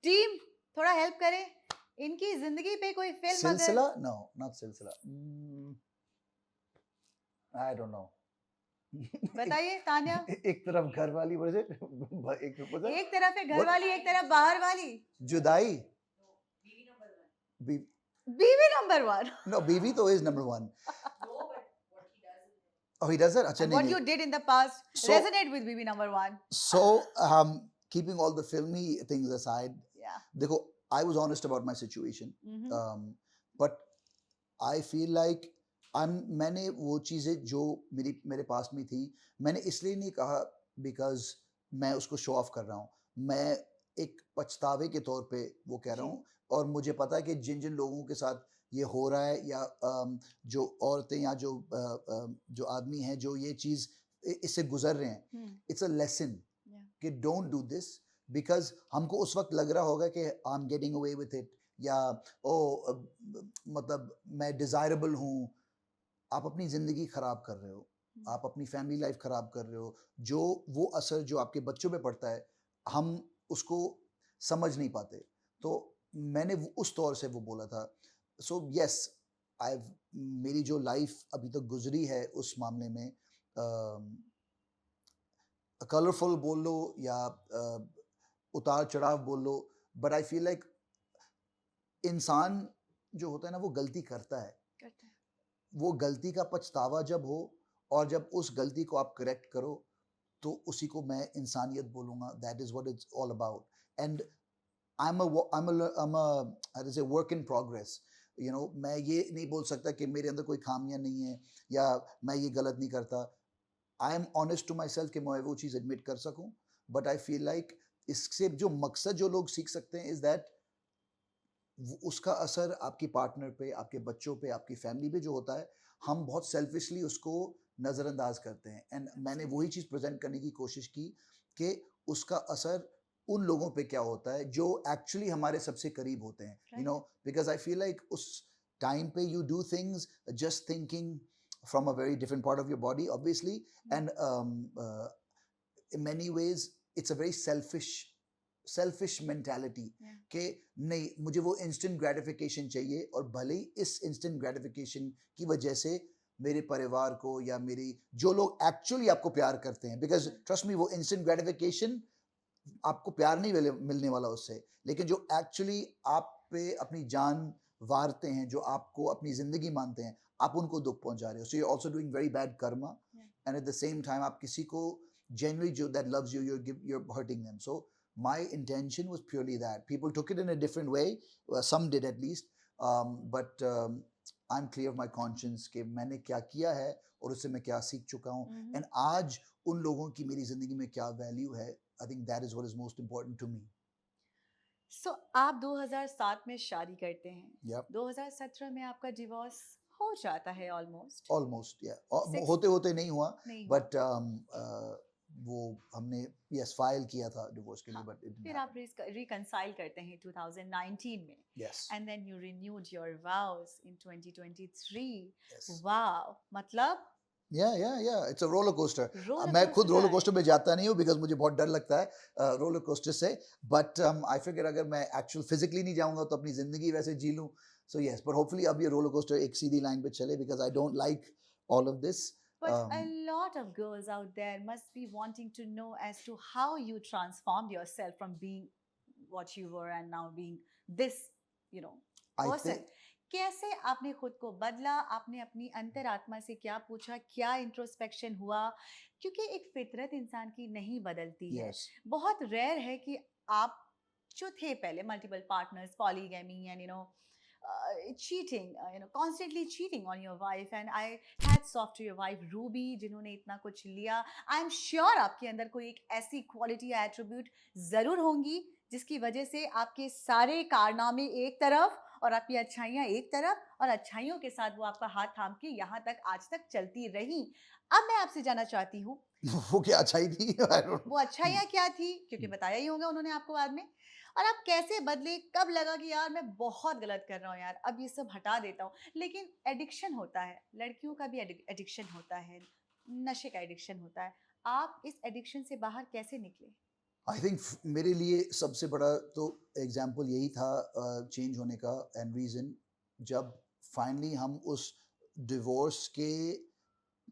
टीम थोड़ा हेल्प करे, इनकी जिंदगी पे कोई फिल्म अगर... सिलसिला? No, not सिलसिला. I don't know. बताइए तान्या। एक तरफ घर वाली, what is it? एक तरफ है घर वाली, एक तरफ बाहर वाली। जुदाई? बीवी नंबर 1। No, बीवी तो is number 1. Oh, he does it? अच्छा, what नहीं, you did in the past resonate with BB number 1. So, keeping all the filmy things aside, yeah, देखो, I was honest about my situation, but I feel like मैंने वो चीज़ें जो मेरे पास में थी, मैंने इसलिए नहीं कहा because मैं उसको शो ऑफ कर रहा हूँ, मैं एक पछतावे के तौर पे वो कह रहा जी। हूँ। और मुझे पता है कि जिन जिन लोगों के साथ ये हो रहा है या जो औरतें या जो आदमी हैं जो ये चीज़ इससे गुजर रहे हैं, hmm. It's a lesson Yeah. कि डोंट डू दिस। बिकॉज हमको उस वक्त लग रहा होगा कि I am getting away with it, या ओ मतलब मैं डिजायरेबल हूँ। आप अपनी ज़िंदगी ख़राब कर रहे हो, हम्म। आप अपनी फैमिली लाइफ ख़राब कर रहे हो। जो वो असर जो आपके बच्चों पे पड़ता है, हम उसको समझ नहीं पाते। तो मैंने उस तौर से वो बोला था। सो यस, आई मेरी जो लाइफ अभी तक गुजरी है उस मामले में, कलरफुल बोल लो या उतार चढ़ाव बोल लो, बट आई फील लाइक इंसान जो होता है ना वो गलती करता है। करते हैं। वो गलती का पछतावा जब हो और जब उस गलती को आप करेक्ट करो, तो उसी को मैं इंसानियत बोलूँगा। That is what it's all about. And I am a work in progress. मैं ये नहीं बोल सकता कि मेरे अंदर कोई खामियां नहीं है या मैं ये गलत नहीं करता। I am honest to myself कि मैं वो चीज़ एडमिट कर सकूं। बट आई फील लाइक इससे जो मकसद जो लोग सीख सकते हैं इज़ दैट उसका असर आपकी पार्टनर पे, आपके बच्चों पे, आपकी फैमिली पे जो होता है, हम बहुत सेल्फिशली उसको नज़रअंदाज करते हैं। एंड मैंने Absolutely. वही चीज़ प्रेजेंट करने की कोशिश की कि उसका असर उन लोगों पे क्या होता है जो एक्चुअली हमारे सबसे करीब होते हैं। Right. Because I feel like उस टाइम पे you do things just thinking from a very different part of your body, obviously. Mm. And in many ways it's a very selfish mentality Yeah. कि नहीं, मुझे वो instant gratification चाहिए, और भले ही इस instant gratification की वजह से मेरे परिवार को या मेरी जो लोग एक्चुअली आपको प्यार करते हैं, बिकॉज ट्रस्ट मी वो instant gratification आपको प्यार नहीं मिलने वाला उससे, लेकिन जो एक्चुअली आप पे अपनी जान वारते हैं, जो आपको अपनी जिंदगी मानते हैं, आप उनको दुख पहुंचा रहे हो। So you are also doing very bad karma. Yeah. And at the same time आप किसी को genuinely जो that loves you, you're hurting them. So my intention was purely that. People took it in a different way, some did at least, but I'm clear of my conscience कि मैंने क्या किया है और उससे मैं क्या सीख चुका हूँ, Mhm. एंड आज उन लोगों की मेरी जिंदगी में क्या वैल्यू है। I think that is what is most important to me. So, आप 2007 में शादी करते हैं। Yep. 2017 में आपका डिवोर्स हो जाता है ऑलमोस्ट। Almost, yeah. Six होते होते नहीं हुआ, नहीं हुआ। but वो हमने yes फाइल किया था डिवोर्स के लिए, हाँ, but it didn't फिर आप happen. रिकंसाइल करते हैं 2019 में, Yes, and then you renewed your vows in 2023। yes. Wow, मतलब Yeah. It's a roller coaster. Roller मैं खुद कोस्टर रोलर राइड। कोस्टर में जाता नहीं हूँ बिकॉज मुझे बहुत डर लगता है रोलर कोस्टर से। बट आई फिगर अगर मैं एक्चुअल फिजिकली नहीं जाऊंगा तो अपनी जिंदगी वैसे जी लूँ। सो यस, बट होपफुली अब ये रोलर कोस्टर एक सीधी लाइन पे चले, because I don't like all of this. But a lot of girls out there must be wanting to know as to how you transformed yourself from being what you were and now being this, you know, I person. Think कैसे आपने खुद को बदला? आपने अपनी अंतरात्मा से क्या पूछा? क्या इंट्रोस्पेक्शन हुआ? क्योंकि एक फितरत इंसान की नहीं बदलती है। यस, बहुत रेयर है कि आप जो थे पहले multiple partners, polygamy and cheating, constantly cheating on your wife, and I hats off to your wife Ruby जिन्होंने इतना कुछ लिया। आई एम श्योर आपके अंदर कोई एक ऐसी क्वालिटी या एट्रीब्यूट जरूर होंगी जिसकी वजह से आपके सारे कारनामे एक तरफ और आपकी अच्छाइयाँ एक तरफ, और अच्छाइयों के साथ वो आपका हाथ थाम के यहाँ तक आज तक चलती रही। अब मैं आपसे जानना चाहती हूँ वो क्या अच्छाई थी? I don't वो अच्छाइयाँ क्या थी, क्योंकि बताया ही होगा उन्होंने आपको बाद में, और आप कैसे बदले? कब लगा कि यार मैं बहुत गलत कर रहा हूँ यार, अब ये सब हटा देता हूँ? लेकिन एडिक्शन होता है, लड़कियों का भी एडिक्शन होता है, नशे का एडिक्शन होता है। आप इस एडिक्शन से बाहर कैसे निकले? आई थिंक मेरे लिए सबसे बड़ा तो एग्जाम्पल यही था चेंज होने का एंड रीज़न, जब फाइनली हम उस डिवोर्स के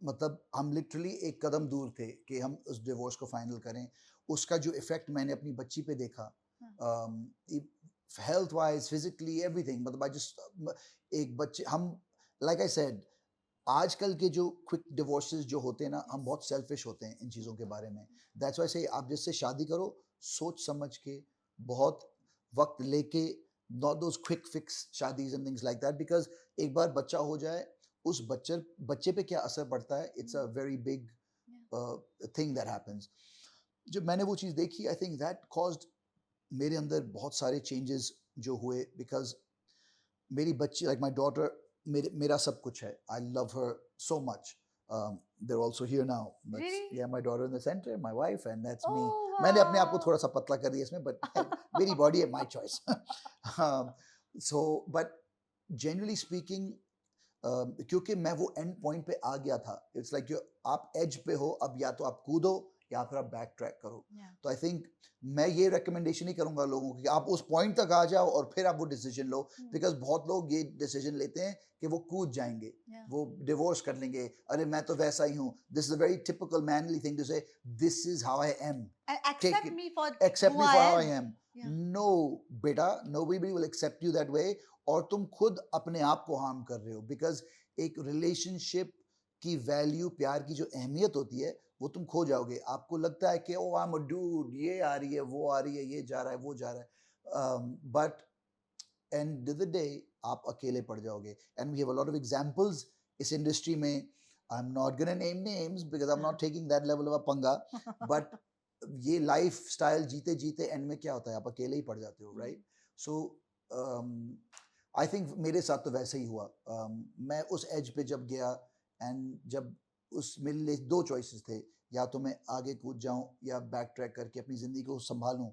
मतलब हम लिटरली एक कदम दूर थे कि हम उस डिवोर्स को फाइनल करें। उसका जो इफ़ेक्ट मैंने अपनी बच्ची पे देखा, हेल्थ वाइज, फिजिकली, एवरीथिंग, मतलब आई जस्ट एक बच्चे हम लाइक आई सेड, आजकल के जो क्विक डिवोर्सेस जो होते हैं ना, हम बहुत सेल्फिश होते हैं इन चीज़ों के बारे में। दैट्स व्हाई से आप जिससे शादी करो सोच समझ के, बहुत वक्त लेके, नॉट दोज क्विक फिक्स शादीज and things like that, because एक बार बच्चा हो जाए, उस बच्चे पे क्या असर पड़ता है, it's a very big thing that happens. जब मैंने वो चीज़ देखी, आई थिंक दैट कॉज्ड मेरे अंदर बहुत सारे चेंजेस जो हुए, बिकॉज मेरी बच्ची, लाइक माई डॉटर, मेरा सब कुछ है. I love her so much. They're also here now. That's, Really? yeah, my daughter in the center, my wife, and that's me. Oh, मैंने अपने आप को wow. थोड़ा सा पतला कर दिया इसमें, but मेरी बॉडी है, my choice. um, so, but generally speaking, क्योंकि मैं वो एंड पॉइंट पे आ गया था, इट्स लाइक आप एज पे हो, अब या तो आप कूदो या फिर आप बैक ट्रैक करो. Yeah. तो आई थिंक मैं ये रेकमेंडेशन ही करूंगा लोगों को कि आप उस पॉइंट तक आ जाओ और फिर आप वो डिसीजन लो, बिकॉज बहुत लोग ये डिसीजन लेते हैं कि वो कूद जाएंगे, Yeah. वो डिवोर्स कर लेंगे, अरे मैं तो वैसा ही हूँ. This is a very typical manly thing to say, this is how I am, And take accept it, me for accept who me I for how I am. am. Yeah. No, बेटा, nobody will accept you that way. और तुम खुद अपने आप को harm कर रहे हो, बिकॉज एक रिलेशनशिप की वैल्यू, प्यार की जो अहमियत होती है, वो तुम खो जाओगे. आपको लगता है कि ओ आई एम अ डूड, ये आ रही है, वो आ रही है, ये जा रहा है, वो जा रहा है, बट एंड द डे आप अकेले पड़ जाओगे. And we have a lot of examples इस इंडस्ट्री में. I am not gonna name names because I am not taking that level of a पंगा, बट ये लाइफ स्टाइल जीते जीते एंड में क्या होता है, आप अकेले ही पड़ जाते हो, राइट? सो आई थिंक मेरे साथ तो वैसे ही हुआ. मैं उस एज पे जब गया, एंड जब उस मेरे लिए दो चॉइसेस थे, या तो मैं आगे कूद जाऊं या बैक ट्रैक करके अपनी ज़िंदगी को संभालूं.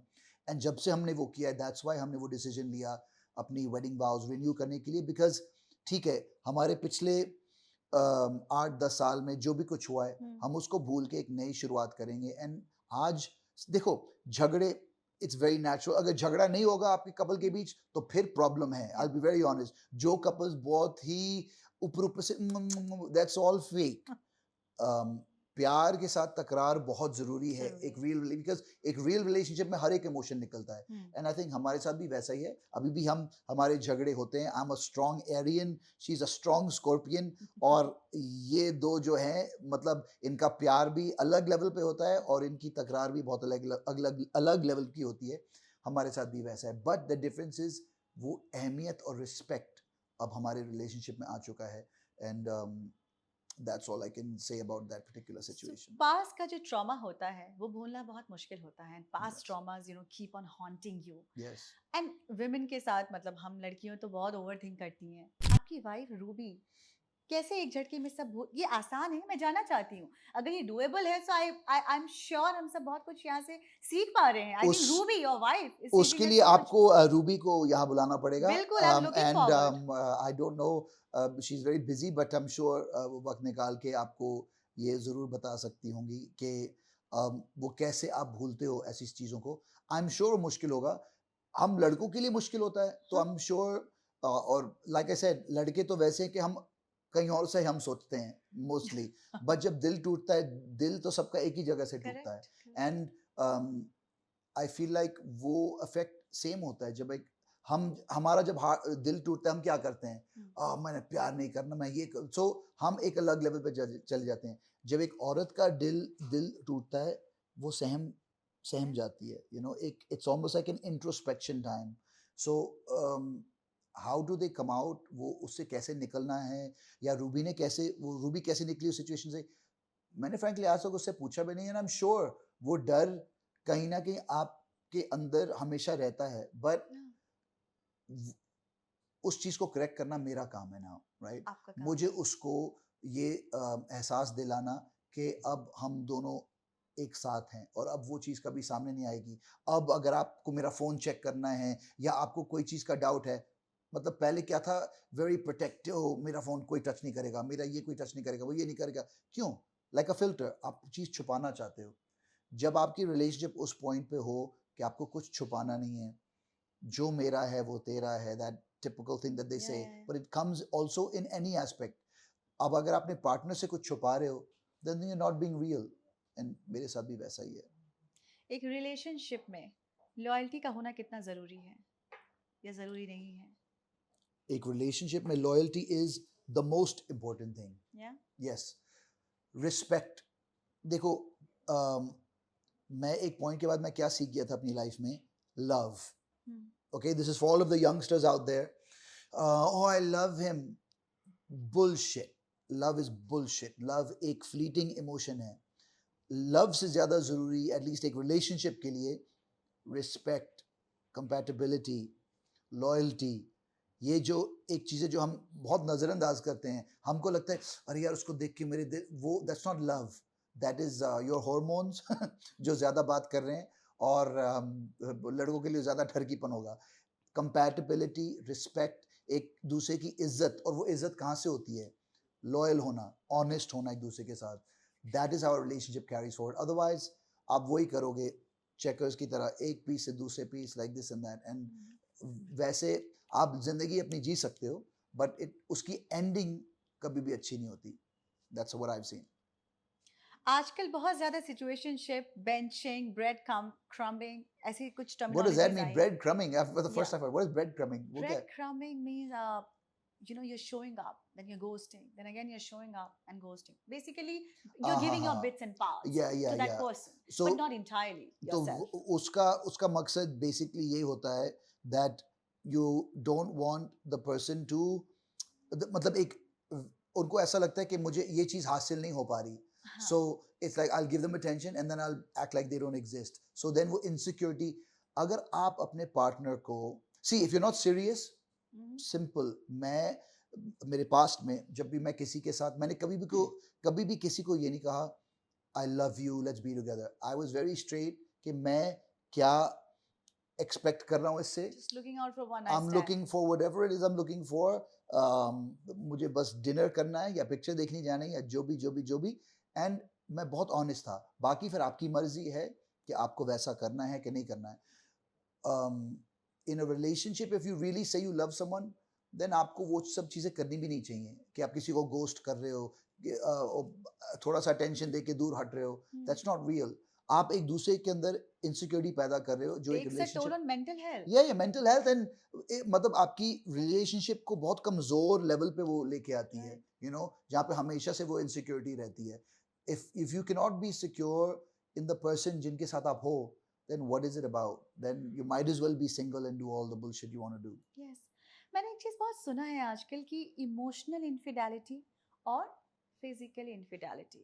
एंड जब से हमने वो किया, दैट्स वाई हमने वो डिसीजन लिया अपनी वेडिंग वाउज रिन्यू करने के लिए, बिकॉज ठीक है, हमारे पिछले 8-10 साल में जो भी कुछ हुआ है, हम उसको भूल के एक नई शुरुआत करेंगे. एंड आज देखो, झगड़े, इट्स वेरी नेचुरल. अगर झगड़ा नहीं होगा आपके कपल के बीच तो फिर प्रॉब्लम है. आई बी वेरी ऑनेस्ट. जो कपल्स बहुत ही ऊपर ऊपर से, दैट्स ऑल फेक. प्यार के साथ तकरार बहुत जरूरी है जरूरी एक है। रियल, बिकॉज एक रियल रिलेशनशिप में हर एक इमोशन निकलता है. एंड आई थिंक हमारे साथ भी वैसा ही है. अभी भी हमारे झगड़े होते हैं. I am a strong Arian, she is a strong scorpion. और ये दो जो हैं, मतलब इनका प्यार भी अलग लेवल पे होता है और इनकी तकरार भी बहुत अलग अलग अलग लेवल की होती है. हमारे साथ भी वैसा है, बट द डिफरेंस इज वो अहमियत और रिस्पेक्ट अब हमारे रिलेशनशिप में आ चुका है. And that's all I can say about that particular situation. Past का जो ट्रॉमा होता है वो भूलना बहुत मुश्किल होता है. Past Yes. Traumas keep on haunting you. Yes. And women के साथ, मतलब हम लड़कियों तो बहुत ओवर थिंक करती हैं. आपकी वाइफ रूबी कैसे एक झटके में सब ये आसान है? मैं जानना चाहती हूँ. अगर ये डुएबल है तो आई एम श्योर हम सब बहुत कुछ यहाँ से सीख पा रहे हैं. आई थिंक उस रूबी योर वाइफ इज उसके टीचिंग लिए अस सो मच. आपको रूबी को यहाँ बुलाना पड़ेगा. बिल्कुल, आई am looking and forward. I don't no, she is very busy, but I am sure वो वक्त निकाल के आपको ये ज़रूर बता सकती होंगी कि वो कैसे आप भूलते हो ऐसी चीज़ों को. आई एम श्योर मुश्किल होगा. हम लड़कों के लिए मुश्किल होता है, तो आई एम श्योर. और लाइक आई सेड, लड़के तो वैसे हैं कि हम कहीं और से हम सोचते हैं मोस्टली, बट जब दिल टूटता है, दिल तो सबका एक ही जगह से टूटता है. एंड आई फील लाइक वो अफेक्ट सेम होता है. जब एक हमारा जब दिल टूटता है, हम क्या करते हैं, मैंने प्यार नहीं करना, मैं ये सो हम एक अलग लेवल पे चले जाते हैं. जब एक औरत का दिल टूटता है, वो सहम जाती है, एक it's almost like an introspection time. So how do they come out, वो उससे कैसे निकलना है, या रूबी कैसे निकली उस सिचुएशन से. मैंने फ्रैंकली आज तक उससे पूछा भी नहीं. एंड आई एम श्योर वो डर कहीं ना कहीं आपके अंदर हमेशा रहता है, बट उस चीज को करेक्ट करना मेरा काम है ना, राइट? मुझे उसको ये एहसास दिलाना कि अब हम दोनों एक साथ हैं और अब वो चीज़ कभी सामने नहीं आएगी. अब अगर आपको मेरा फ़ोन चेक करना है या आपको कोई चीज़ का डाउट है, मतलब पहले क्या था, वेरी प्रोटेक्टिव, मेरा फ़ोन कोई टच नहीं करेगा, मेरा ये कोई टच नहीं करेगा, वो ये नहीं करेगा. क्यों? लाइक अ फिल्टर, आप चीज़ छुपाना चाहते हो. जब आपकी रिलेशनशिप उस पॉइंट पे हो कि आपको कुछ छुपाना नहीं है, जो मेरा है वो तेरा है, that typical thing that they say, but it comes also in any aspect. अब अगर अपने पार्टनर से कुछ छुपा रहे हो, then you are not being real. And मेरे साथ भी वैसा ही है. एक रिलेशनशिप में लॉयल्टी का होना कितना जरूरी है या जरूरी नहीं है? एक रिलेशनशिप में loyalty is the most important thing. Yes. Respect. देखो, मैं एक पॉइंट के बाद मैं क्या सीख गया था अपनी लाइफ में, love. Okay, this is for all of the youngsters out there. Oh, I love him. Bullshit. Love is bullshit. Love एक fleeting emotion है. लव से ज़्यादा ज़रूरी एटलीस्ट एक रिलेशनशिप के लिए रिस्पेक्ट, कंपैटिबिलिटी, लॉयल्टी, ये जो एक चीज़ें जो हम बहुत नज़रअंदाज करते हैं, हमको लगता है अरे यार उसको देख के मेरे दिल वो that's not love, that is your hormones जो ज़्यादा बात कर रहे हैं और लड़कों के लिए ज़्यादा ठरकीपन होगा। कंपैटिबिलिटी, रिस्पेक्ट, एक दूसरे की इज्जत, और वो इज्जत कहाँ से होती है? लॉयल होना, ऑनेस्ट होना एक दूसरे के साथ, that is how relationship carries forward. Otherwise आप वही करोगे चेकर्स की तरह, एक पीस से दूसरे piece, like this and that, and वैसे आप जिंदगी अपनी जी सकते हो बट इट उसकी एंडिंग कभी भी अच्छी नहीं होती। That's what I have seen. आजकल बहुत ज्यादा सिचुएशनशिप, बेंचिंग, ब्रेड क्रम्बिंग, ऐसी कुछ what does that terminologies mean, I हैं। Bread crumbing? फॉर द या first time, what is bread crumbing? वो क्या है? breadcrumbing means you're showing up, then you're ghosting, then again you're showing up and ghosting. Basically, you're हाँ giving your हाँ, bits and parts या to that या person, so but not entirely तो yourself. उसका उसका मकसद बेसिकली यही होता है that you don't want the person to, मतलब एक उनको ऐसा लगता है कि मुझे ये चीज हासिल नहीं हो पा रही, हाँ. So it's like I will give them attention and then I will act like they don't exist, so then वो इनसिक्योरिटी। अगर आप अपने पार्टनर को see if you not serious, Mhm. Simple, मैं मेरे पास्ट में जब भी मैं किसी के साथ, मैंने कभी भी किसी को ये नहीं कहा आई love you let's be together. I was very straight कि मैं क्या एक्सपेक्ट कर रहा हूँ इससे। Just looking out for one I night am stand. Looking for whatever it is I am looking for, मुझे बस डिनर करना है या पिक्चर देखने जाना है या जो भी, एंड मैं बहुत ऑनेस्ट था। बाकी फिर आपकी मर्जी है कि आपको वैसा करना है कि नहीं करना है। In a relationship if you really say you love someone, then आपको वो सब चीज़ें करनी भी नहीं चाहिए कि आप किसी को गोस्ट कर रहे हो, थोड़ा सा टेंशन दे के दूर हट रहे हो, Hmm. That's not real. आप एक दूसरे के अंदर इनसिक्योरिटी पैदा कर रहे हो जो एक Takes a toll relationship, on mental health. ये मेंटल हेल्थ एंड मतलब आपकी रिलेशनशिप को बहुत कमजोर लेवल पे वो लेके आती है, Right. यू नो, जहाँ पे हमेशा से वो इनसिक्योरिटी रहती है। If you can not be secure in the person जिनके साथ आप हो, then what is it about? Then you might as well be single and do all the bullshit you want to do. Yes. मैंने एक चीज बहुत सुना है आजकल की इमोशनल इनफिडेलिटी और फिजिकल इनफिडेलिटी।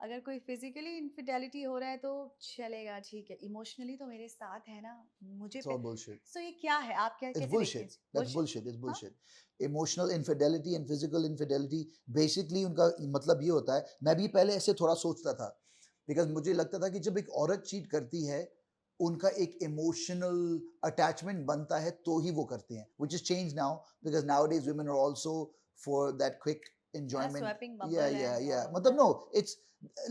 अगर कोई फिजिकली इनफिडेलिटी हो रहा है तो चलेगा, ठीक है, इमोशनली तो मेरे साथ है ना, मुझे It's पे। all bullshit. सो ये क्या है, आप क्या It's कैसे देखते हैं bullshit. इसे? That's Bullshit? bullshit. It's हाँ? bullshit. Emotional infidelity and physical infidelity, basically उनका मतलब ये होता है, मैं भी पहले ऐसे थोड़ा सोचता था, बिकॉज मुझे लगता था कि जब एक औरत चीट करती है, उनका एक इमोशनल अटैचमेंट बनता है तो ही वो करते हैं, which is changed now because nowadays women are also for that quick Yeah, enjoyment. swiping Yeah, bubble yeah, and yeah. all of मतलब that. no, it's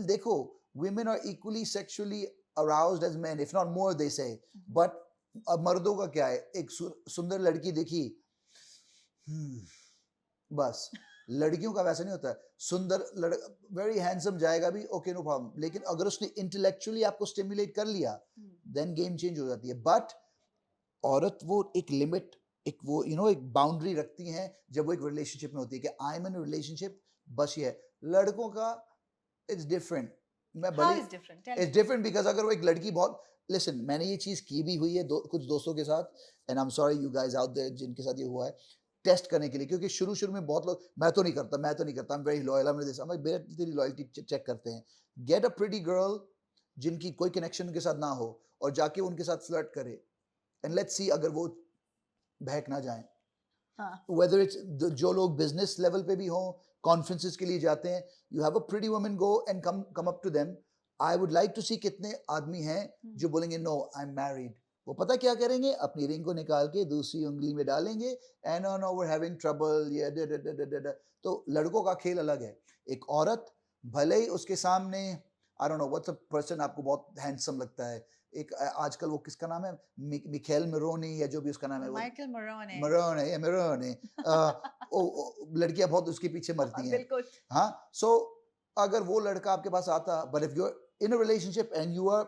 देखो, women are equally sexually aroused as men, if not more, they say. Mhm. But अब मर्दों का क्या है, एक सुंदर लड़की देखी, बस। लड़कियों का वैसा नहीं होता है, सुंदर वेरी हैंडसम जाएगा भी, ओके नो प्रॉब्लम, लेकिन अगर उसने इंटेलेक्चुअली आपको स्टिमुलेट कर लिया, Hmm. देन गेम चेंज हो जाती है। बट औरत वो एक लिमिट, एक वो यू नो एक बाउंड्री रखती हैं जब वो एक रिलेशनशिप में होती है कि आई एम इन रिलेशनशिप, बस ये है। लड़कों का इट्स डिफरेंट। मैं How भले is different? Tell it's me. Different because अगर वो एक लड़की बहुत, लिसन, मैंने ये चीज की भी हुई है कुछ दोस्तों के साथ, and I am sorry you guys out there जिनके साथ ये हुआ है, टेस्ट करने के लिए, क्योंकि शुरू में बहुत लोग, मैं तो नहीं करता, I am very loyal, I am मेरे तेरी लॉयल्टी चेक करते हैं। गेट अ प्रिटी गर्ल जिनकी कोई कनेक्शन उनके साथ ना हो और जाके उनके साथ फ्लर्ट करे, एंड लेट्स सी अगर वो बहक ना जाए। हाँ. whether it's जो लोग बिजनेस लेवल पे भी हों, कॉन्फ्रेंसेस के लिए जाते हैं, you have a pretty woman, go and come up to them. I would like to see कितने आदमी हैं जो बोलेंगे नो आई एम मैरिड। वो पता क्या करेंगे, अपनी रिंग को निकाल के दूसरी उंगली में डालेंगे, and no no we are having trouble, ये तो लड़कों का खेल अलग है। एक औरत भले ही उसके सामने, आई don't know what's a person आपको बहुत हैंडसम लगता है, एक आजकल वो किसका नाम है, मिखेल मेरोनी या जो भी उसका नाम है, वो Michael Morone. मरोने लड़कियां बहुत उसके पीछे मरती हैं। बिल्कुल. हाँ, सो अगर वो लड़का आपके पास आता, but if you are in a relationship and you are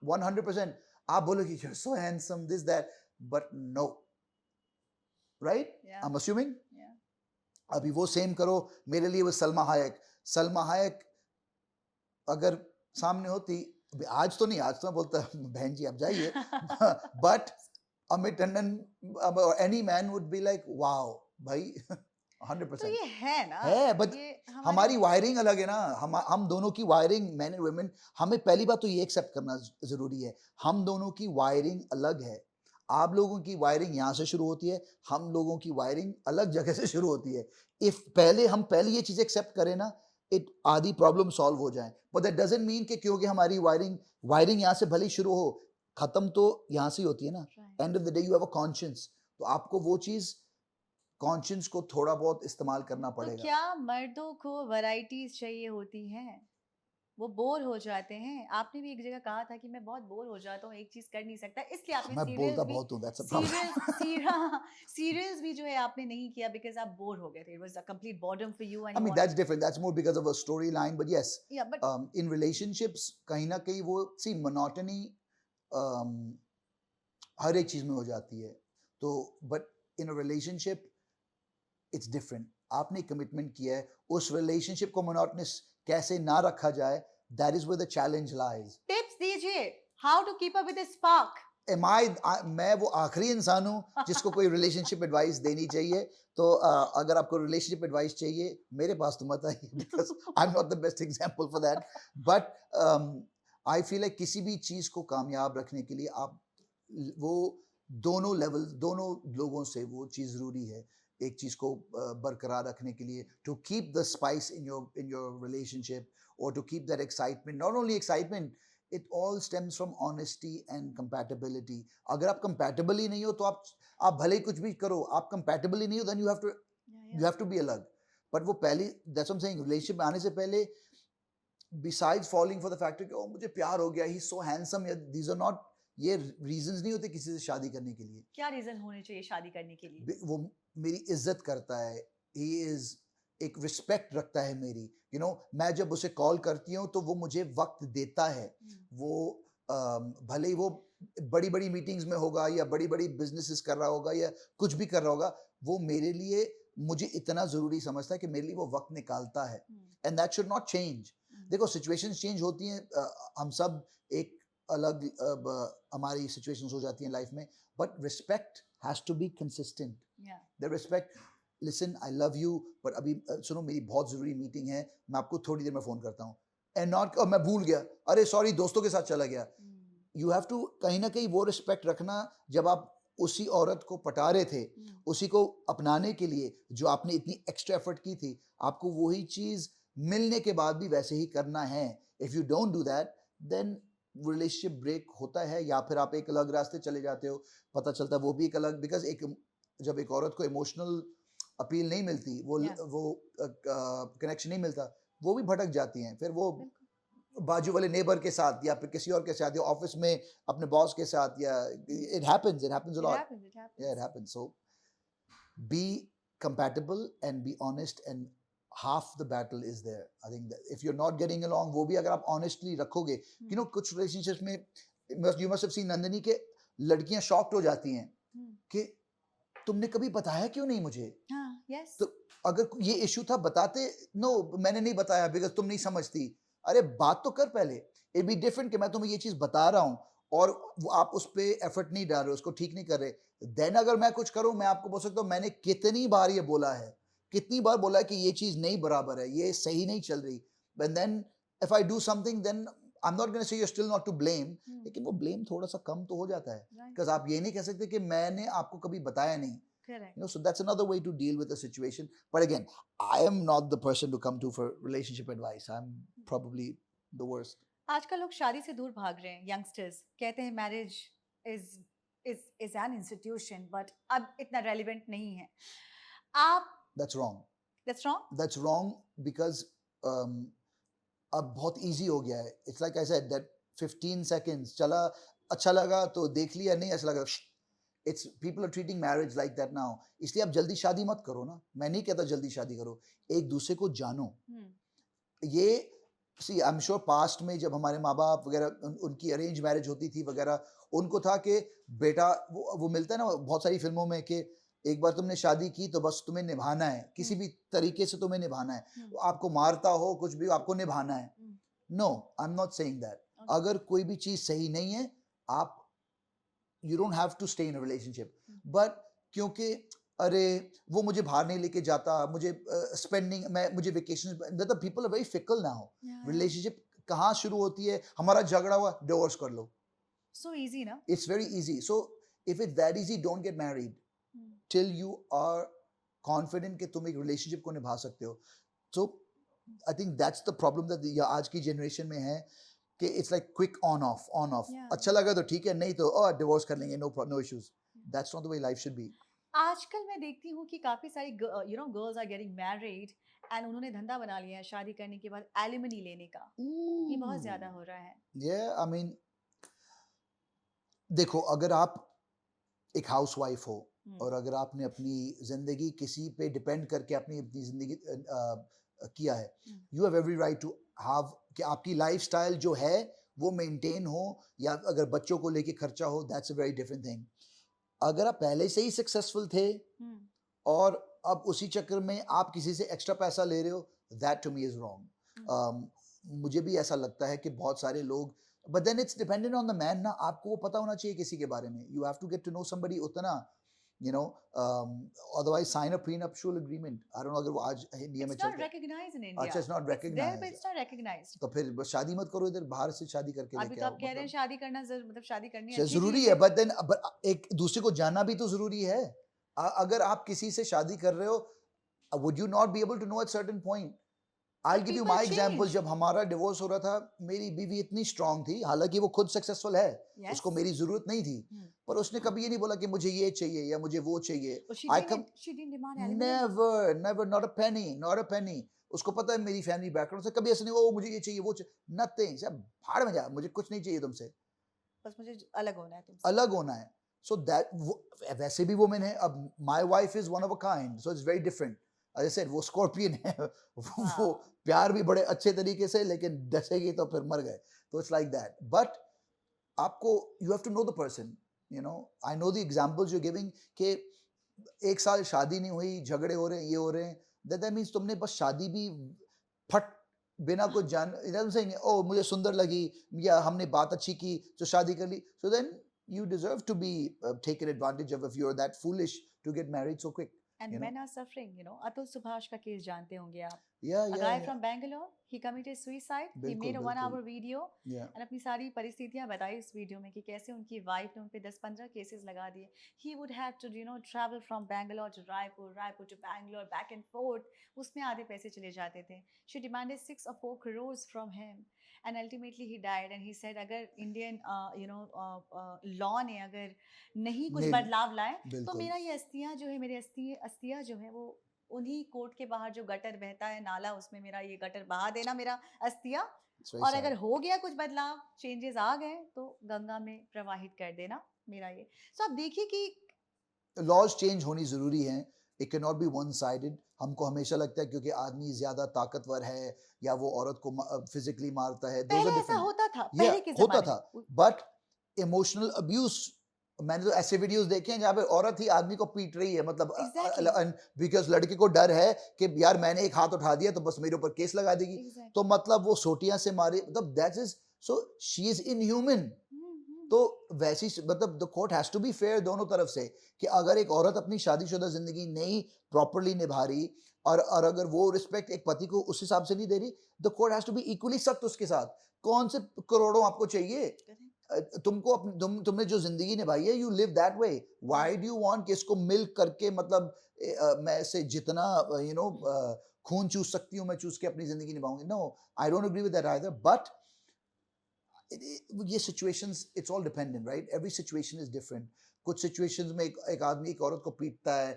100%, आप बोलोगे you are so handsome this that, but no, right, Yeah. I am assuming. Yeah. अभी वो सेम करो, मेरे लिए वो सलमा हायक अगर सामने होती, अभी आज तो नहीं, आज तो मैं बोलता बहन जी आप जाइए, but Amit Tandon or any man would be like wow भाई तो 100% ये है ना, है, बट ये हमारी वायरिंग अलग है ना। हम दोनों की वायरिंग, मैन एंड वुमेन, हमें पहली बात तो ये एक्सेप्ट करना जरूरी है, हम दोनों की वायरिंग अलग है। आप लोगों की वायरिंग यहाँ से शुरू होती है, हम लोगों की वायरिंग अलग जगह से शुरू होती है। इफ पहले ये चीज एक्सेप्ट करें ना, इट आधी प्रॉब्लम सॉल्व हो जाए। बट दैट डजंट मीन कि क्योंकि हमारी वायरिंग यहाँ से भले ही शुरू हो, खत्म तो यहाँ से ही होती है ना। Right. And of the day you have a conscience, तो आपको वो चीज, कॉन्शियंस को थोड़ा बहुत इस्तेमाल करना तो पड़ेगा। क्या मर्दों को वैरायटीज चाहिए होती हैं? वो बोर हो जाते हैं। आपने भी एक जगह कहा था कि मैं बहुत बोर हो जाता हूँ, एक चीज़ कर नहीं सकता, इसलिए आपने मैं बोलता बहुत हूँ, that's a serials problem. Serials भी जो है आपने नहीं किया बिकॉज़ आप बोर हो गए थे। It was a complete boredom for you and I you mean, wanted that's different. That's more because of a storyline. But yes, या बट in relationships, कहीं ना कहीं वो see monotony um, हर एक चीज में हो जाती है। तो but in a relationship, it's different. आपने कमिटमेंट किया है, उस रिलेशनशिप को monotonous कैसे ना रखा जाए, that is where the challenge lies. Tips दीजिए, how to keep up with the spark. मैं वो आखिरी इंसान हूँ जिसको कोई रिलेशनशिप एडवाइस देनी चाहिए। तो अगर आपको रिलेशनशिप एडवाइस चाहिए, मेरे पास तो मत आइए, because I am not the best example for that. But I feel like किसी भी चीज को कामयाब रखने के लिए आप वो दोनों लेवल, दोनों लोगों से वो चीज जरूरी है। एक चीज को बरकरार रखने के लिए, to keep the spice in your relationship, और to keep that excitement, not only excitement, it all stems from honesty and compatibility. अगर आप compatible ही नहीं हो तो आप भले ही कुछ भी करो, आप compatible ही नहीं हो, then you have to be अलग। but वो पहली, that's what I'm saying, relationship में आने से पहले, besides falling for the factor कि मुझे प्यार हो गया, he's so handsome, these are not, ये reasons नहीं होते किसी से शादी करने के लिए। क्या रीजन होने चाहिए शादी करने के लिए? वो मेरी इज्जत करता है, he is, एक रिस्पेक्ट रखता है मेरी, मैं जब उसे कॉल करती हूँ तो वो मुझे वक्त देता है। वो भले ही वो बड़ी बड़ी मीटिंग्स में होगा या बड़ी बड़ी बिजनेसेस कर रहा होगा या कुछ भी कर रहा होगा, वो मेरे लिए, मुझे इतना जरूरी समझता है कि मेरे लिए वो वक्त निकालता है। And that should not change. देखो सिचुएशंस चेंज होती हैं, हम सब एक अलग हमारी सिचुएशंस हो जाती हैं लाइफ में, but respect has to be consistent. The respect, listen I love you, but अभी सुनो मेरी बहुत जरूरी मीटिंग है, मैं आपको थोड़ी देर में फोन करता हूँ। एंड नॉट मैं भूल गया, अरे सॉरी दोस्तों के साथ चला गया। यू हैव टू कहीं ना कहीं वो रिस्पेक्ट रखना। जब आप उसी औरत को पटा रहे थे, उसी को अपनाने के लिए जो आपने इतनी एक्स्ट्रा एफर्ट की थी, आपको वही चीज मिलने के बाद भी वैसे ही करना है। If you don't do that, then relationship break होता है, या फिर आप एक अलग रास्ते चले जाते हो, पता चलता है वो भी एक अलग, बिकॉज जब एक औरत को इमोशनल अपील नहीं मिलती, वो कनेक्शन नहीं मिलता, वो भी भटक जाती हैं। फिर वो बाजू वाले नेबर के साथ या फिर किसी और के साथ या ऑफिस में अपने बॉस के साथ, या it happens a lot. Yeah, it happens. So be compatible and be honest, and half the battle is there. I think that if you're not getting along, वो भी अगर आप honestly रखोगे, कुछ relationships में you must have seen Nandini के लड़कियां shocked हो जाती हैं कि तुमने कभी बताया क्यों नहीं मुझे? yes. तो अगर ये इशू था बताते, नो मैंने नहीं बताया बिकॉज तुम नहीं समझती। अरे बात तो कर पहले। इट बी डिफरेंट कि मैं तुम्हें ये चीज बता रहा हूँ और आप उस पर एफर्ट नहीं डाल रहे, उसको ठीक नहीं कर रहे। देन अगर मैं कुछ करूं, मैं आपको बोल सकता हूँ मैंने कितनी बार ये बोला है, कितनी बार बोला है कि ये चीज नहीं बराबर है, ये सही नहीं चल रही। But then if I do something, then I am not gonna say you are still not to blame, लेकिन वो ब्लेम थोड़ा सा कम तो हो जाता है, बिकॉज आप ये नहीं कह सकते कि मैंने आपको कभी बताया नहीं। Correct. So that's another way to deal with the situation. But again, I am not the person to come to for relationship advice. I'm probably the worst. आजकल लोग शादी से दूर भाग रहे हैं, यंगस्टर्स कहते हैं marriage is an institution, but अब इतना रेलिवेंट नहीं है। आप That's wrong. That's wrong? That's wrong because अब बहुत easy हो गया है. It's like I said that 15 seconds चला, अच्छा लगा तो देख लिया, नहीं अच्छा लगा, It's people are treating marriage like that now. इसलिए आप जल्दी शादी मत करो ना। मैं नहीं कहता जल्दी शादी करो, एक दूसरे को जानो। ये सी आई एम श्योर पास्ट में जब हमारे माँ बाप वगैरह उनकी अरेंज मैरिज होती थी वगैरह, उनको था कि बेटा वो मिलता है ना बहुत सारी फिल्मों में कि एक बार तुमने शादी की तो बस तुम्हें निभाना है, किसी भी तरीके से तुम्हें निभाना है, आपको मारता हो कुछ भी आपको निभाना है। No, I am not saying that. अगर कोई भी चीज सही नहीं है, आप you don't have to stay in a relationship, but क्योंकि अरे वो मुझे बाहर नहीं लेके जाता, मुझे स्पेंडिंग मुझे वेकेशन, मतलब people are very fickle now. Yeah. Relationship कहाँ शुरू होती है, हमारा झगड़ा हुआ डिवोर्स कर लो, So easy, na? It's very easy. So if it that easy, don't get married Hmm. Till you are confident कि तुम एक रिलेशनशिप को निभा सकते हो। So I think that's the problem that आज की जनरेशन में है कि it's like quick on off on off. Yeah. अच्छा लगा तो ठीक है, नहीं तो डिवोर्स कर लेंगे, no issues. That's not the way life should be. आजकल मैं देखती हूँ कि काफ़ी सारी girls are getting married and उन्होंने धंधा बना लिया है शादी करने के बाद एलिमनी लेने का। ये बहुत ज़्यादा हो रहा है। Yeah, I mean, देखो अगर आप एक हाउसवाइफ हो हुँ, और अगर आपने अपनी जिंदगी किसी पे डिपेंड करके अपनी अपनी जिंदगी किया है, हुँ, you have every right to have कि आपकी लाइफस्टाइल जो है वो मेंटेन हो, या अगर बच्चों को लेके खर्चा हो, that's a very different thing. अगर आप पहले से ही सक्सेसफुल थे हुँ, और अब उसी चक्कर में आप किसी से एक्स्ट्रा पैसा ले रहे हो, that to me is hmm, wrong. मुझे भी ऐसा लगता है कि बहुत सारे लोग, but then it's dependent on the man ना, आपको वो पता होना चाहिए किसी के बारे में, you have to get to know somebody उतना, you know, otherwise sign a prenuptial agreement. I don't know अगर वो आज इंडिया में इट्स नॉट चलता है। रिकॉग्नाइज्ड इन अच्छा, India. It's not it's there but recognised, it's not recognised. तो फिर बस शादी मत करो, इधर बाहर से शादी करके अभी लेके तो आओ, आप कह रहे हैं मतलब शादी करना मतलब शादी करनी अच्छी जरूरी चीज़ है, है। बट देन एक दूसरे को जानना भी तो जरूरी है। अगर आप किसी से शादी कर रहे हो, would you not be able to know at certain point? I'll but give you people my example। Change. जब हमारा डिवोर्स हो रहा था, मेरी बीवी इतनी स्ट्रांग थी, हालांकि वो खुद सक्सेसफुल है, यस। उसको मेरी जरूरत नहीं थी, हुँ, पर उसने कभी ये नहीं बोला कि मुझे ये चाहिए या मुझे वो चाहिए। but I come, she didn't demand alimony? Never never, not a penny, not a penny. उसको पता है मेरी फैमिली बैकग्राउंड से, कभी ऐसा नहीं, ओ मुझे ये चाहिए वो चाहिए, नथिंग। सब भाड़ में जा, मुझे कुछ नहीं चाहिए तुमसे, बस मुझे अलग होना है तुमसे। अलग होना है। सो दैट, वैसे भी वुमेन है, अब my wife is one of a kind, so it's very different. As I said, वो स्कॉर्पियन है, वो हाँ, प्यार भी बड़े अच्छे तरीके से, लेकिन डसेगी तो फिर मर गए। तो इट्स लाइक दैट, बट आपको, you have to know the person, you know. I know the examples you giving कि 1 साल शादी नहीं हुई, झगड़े हो रहे हैं, ये हो रहे हैं, दैट मीन्स तुमने बस शादी भी फट बिना कुछ जान, सेइंग ओ मुझे सुंदर लगी या हमने बात अच्छी की तो शादी कर ली, so then you deserve to be taken advantage of if you're that foolish to get married so quick, and you know। Men are suffering, Atul Subhash का केस जानते होंगे आप। Yeah, A yeah, guy yeah, from Bangalore, he committed suicide. He बिल्कुल made a बिल्कुल, 1 hour video yeah, and अपनी सारी परिस्थितियां बताई उस वीडियो में कि कैसे उनकी वाइफ ने उन पे 10-15 केसेस लगा दिए. He would have to travel from Bangalore to Raipur, Raipur to Bangalore, back and forth. उसमें आधे पैसे चले जाते थे. She demanded 6 or 4 crores from him and ultimately he died. And he said अगर इंडियन लॉ ने अगर नहीं कुछ नहीं, बदलाव लाए तो बिल्कुल, मेरा ये अस्थियां जो है, मेरे अस्थियां जो है वो उन्हीं कोर्ट के बाहर जो गटर बहता है नाला, उसमें मेरा ये गटर बहा देना, मेरा अस्थियां। it's very और अगर sad। हो गया कुछ बदलाव, चेंजेस आ गए तो गंगा में प्रवाहित कर देना, मेरा ये। सो आप देखिए कि लॉज चेंज होनी जरूरी है, it can not be one sided. हमको हमेशा लगता है क्योंकि आदमी ज्यादा ताकतवर है या वो औरत को फिजिकली मारता है, दोज आर पहले ऐसा डिफरेंट। होता था, या पहले के होता जमाने था, में। बट इमोशनल अब्यूज, मैंने तो ऐसे वीडियोस देखे हैं जहाँ पे औरत ही आदमी को पीट रही है, मतलब एग्जैक्टली, बिकॉज लड़के को डर है कि यार मैंने एक हाथ उठा दिया तो बस मेरे ऊपर केस लगा देगी, तो एग्जैक्टली। मतलब वो सोटियां से मारी, मतलब that is, so she is inhuman. तो वैसी मतलब the court has to be fair दोनों तरफ से, कि अगर एक औरत अपनी शादीशुदा जिंदगी नहीं प्रॉपरली निभा रही और अगर वो रिस्पेक्ट एक पति को उस हिसाब से नहीं दे रही, the court has to be equally सख्त उसके साथ। कौन से करोड़ों आपको चाहिए? तुमको तुमने जो जिंदगी निभाई है, you live that way, why do you want कि इसको मिल करके, मतलब मैं से जितना खून चूस सकती हूँ मैं चूस के अपनी जिंदगी निभाऊंगी? No, I don't agree with that either, but ये situations, it's all dependent, right? Every situation is different. कुछ सिचुएशंस में एक आदमी एक औरत को पीटता है,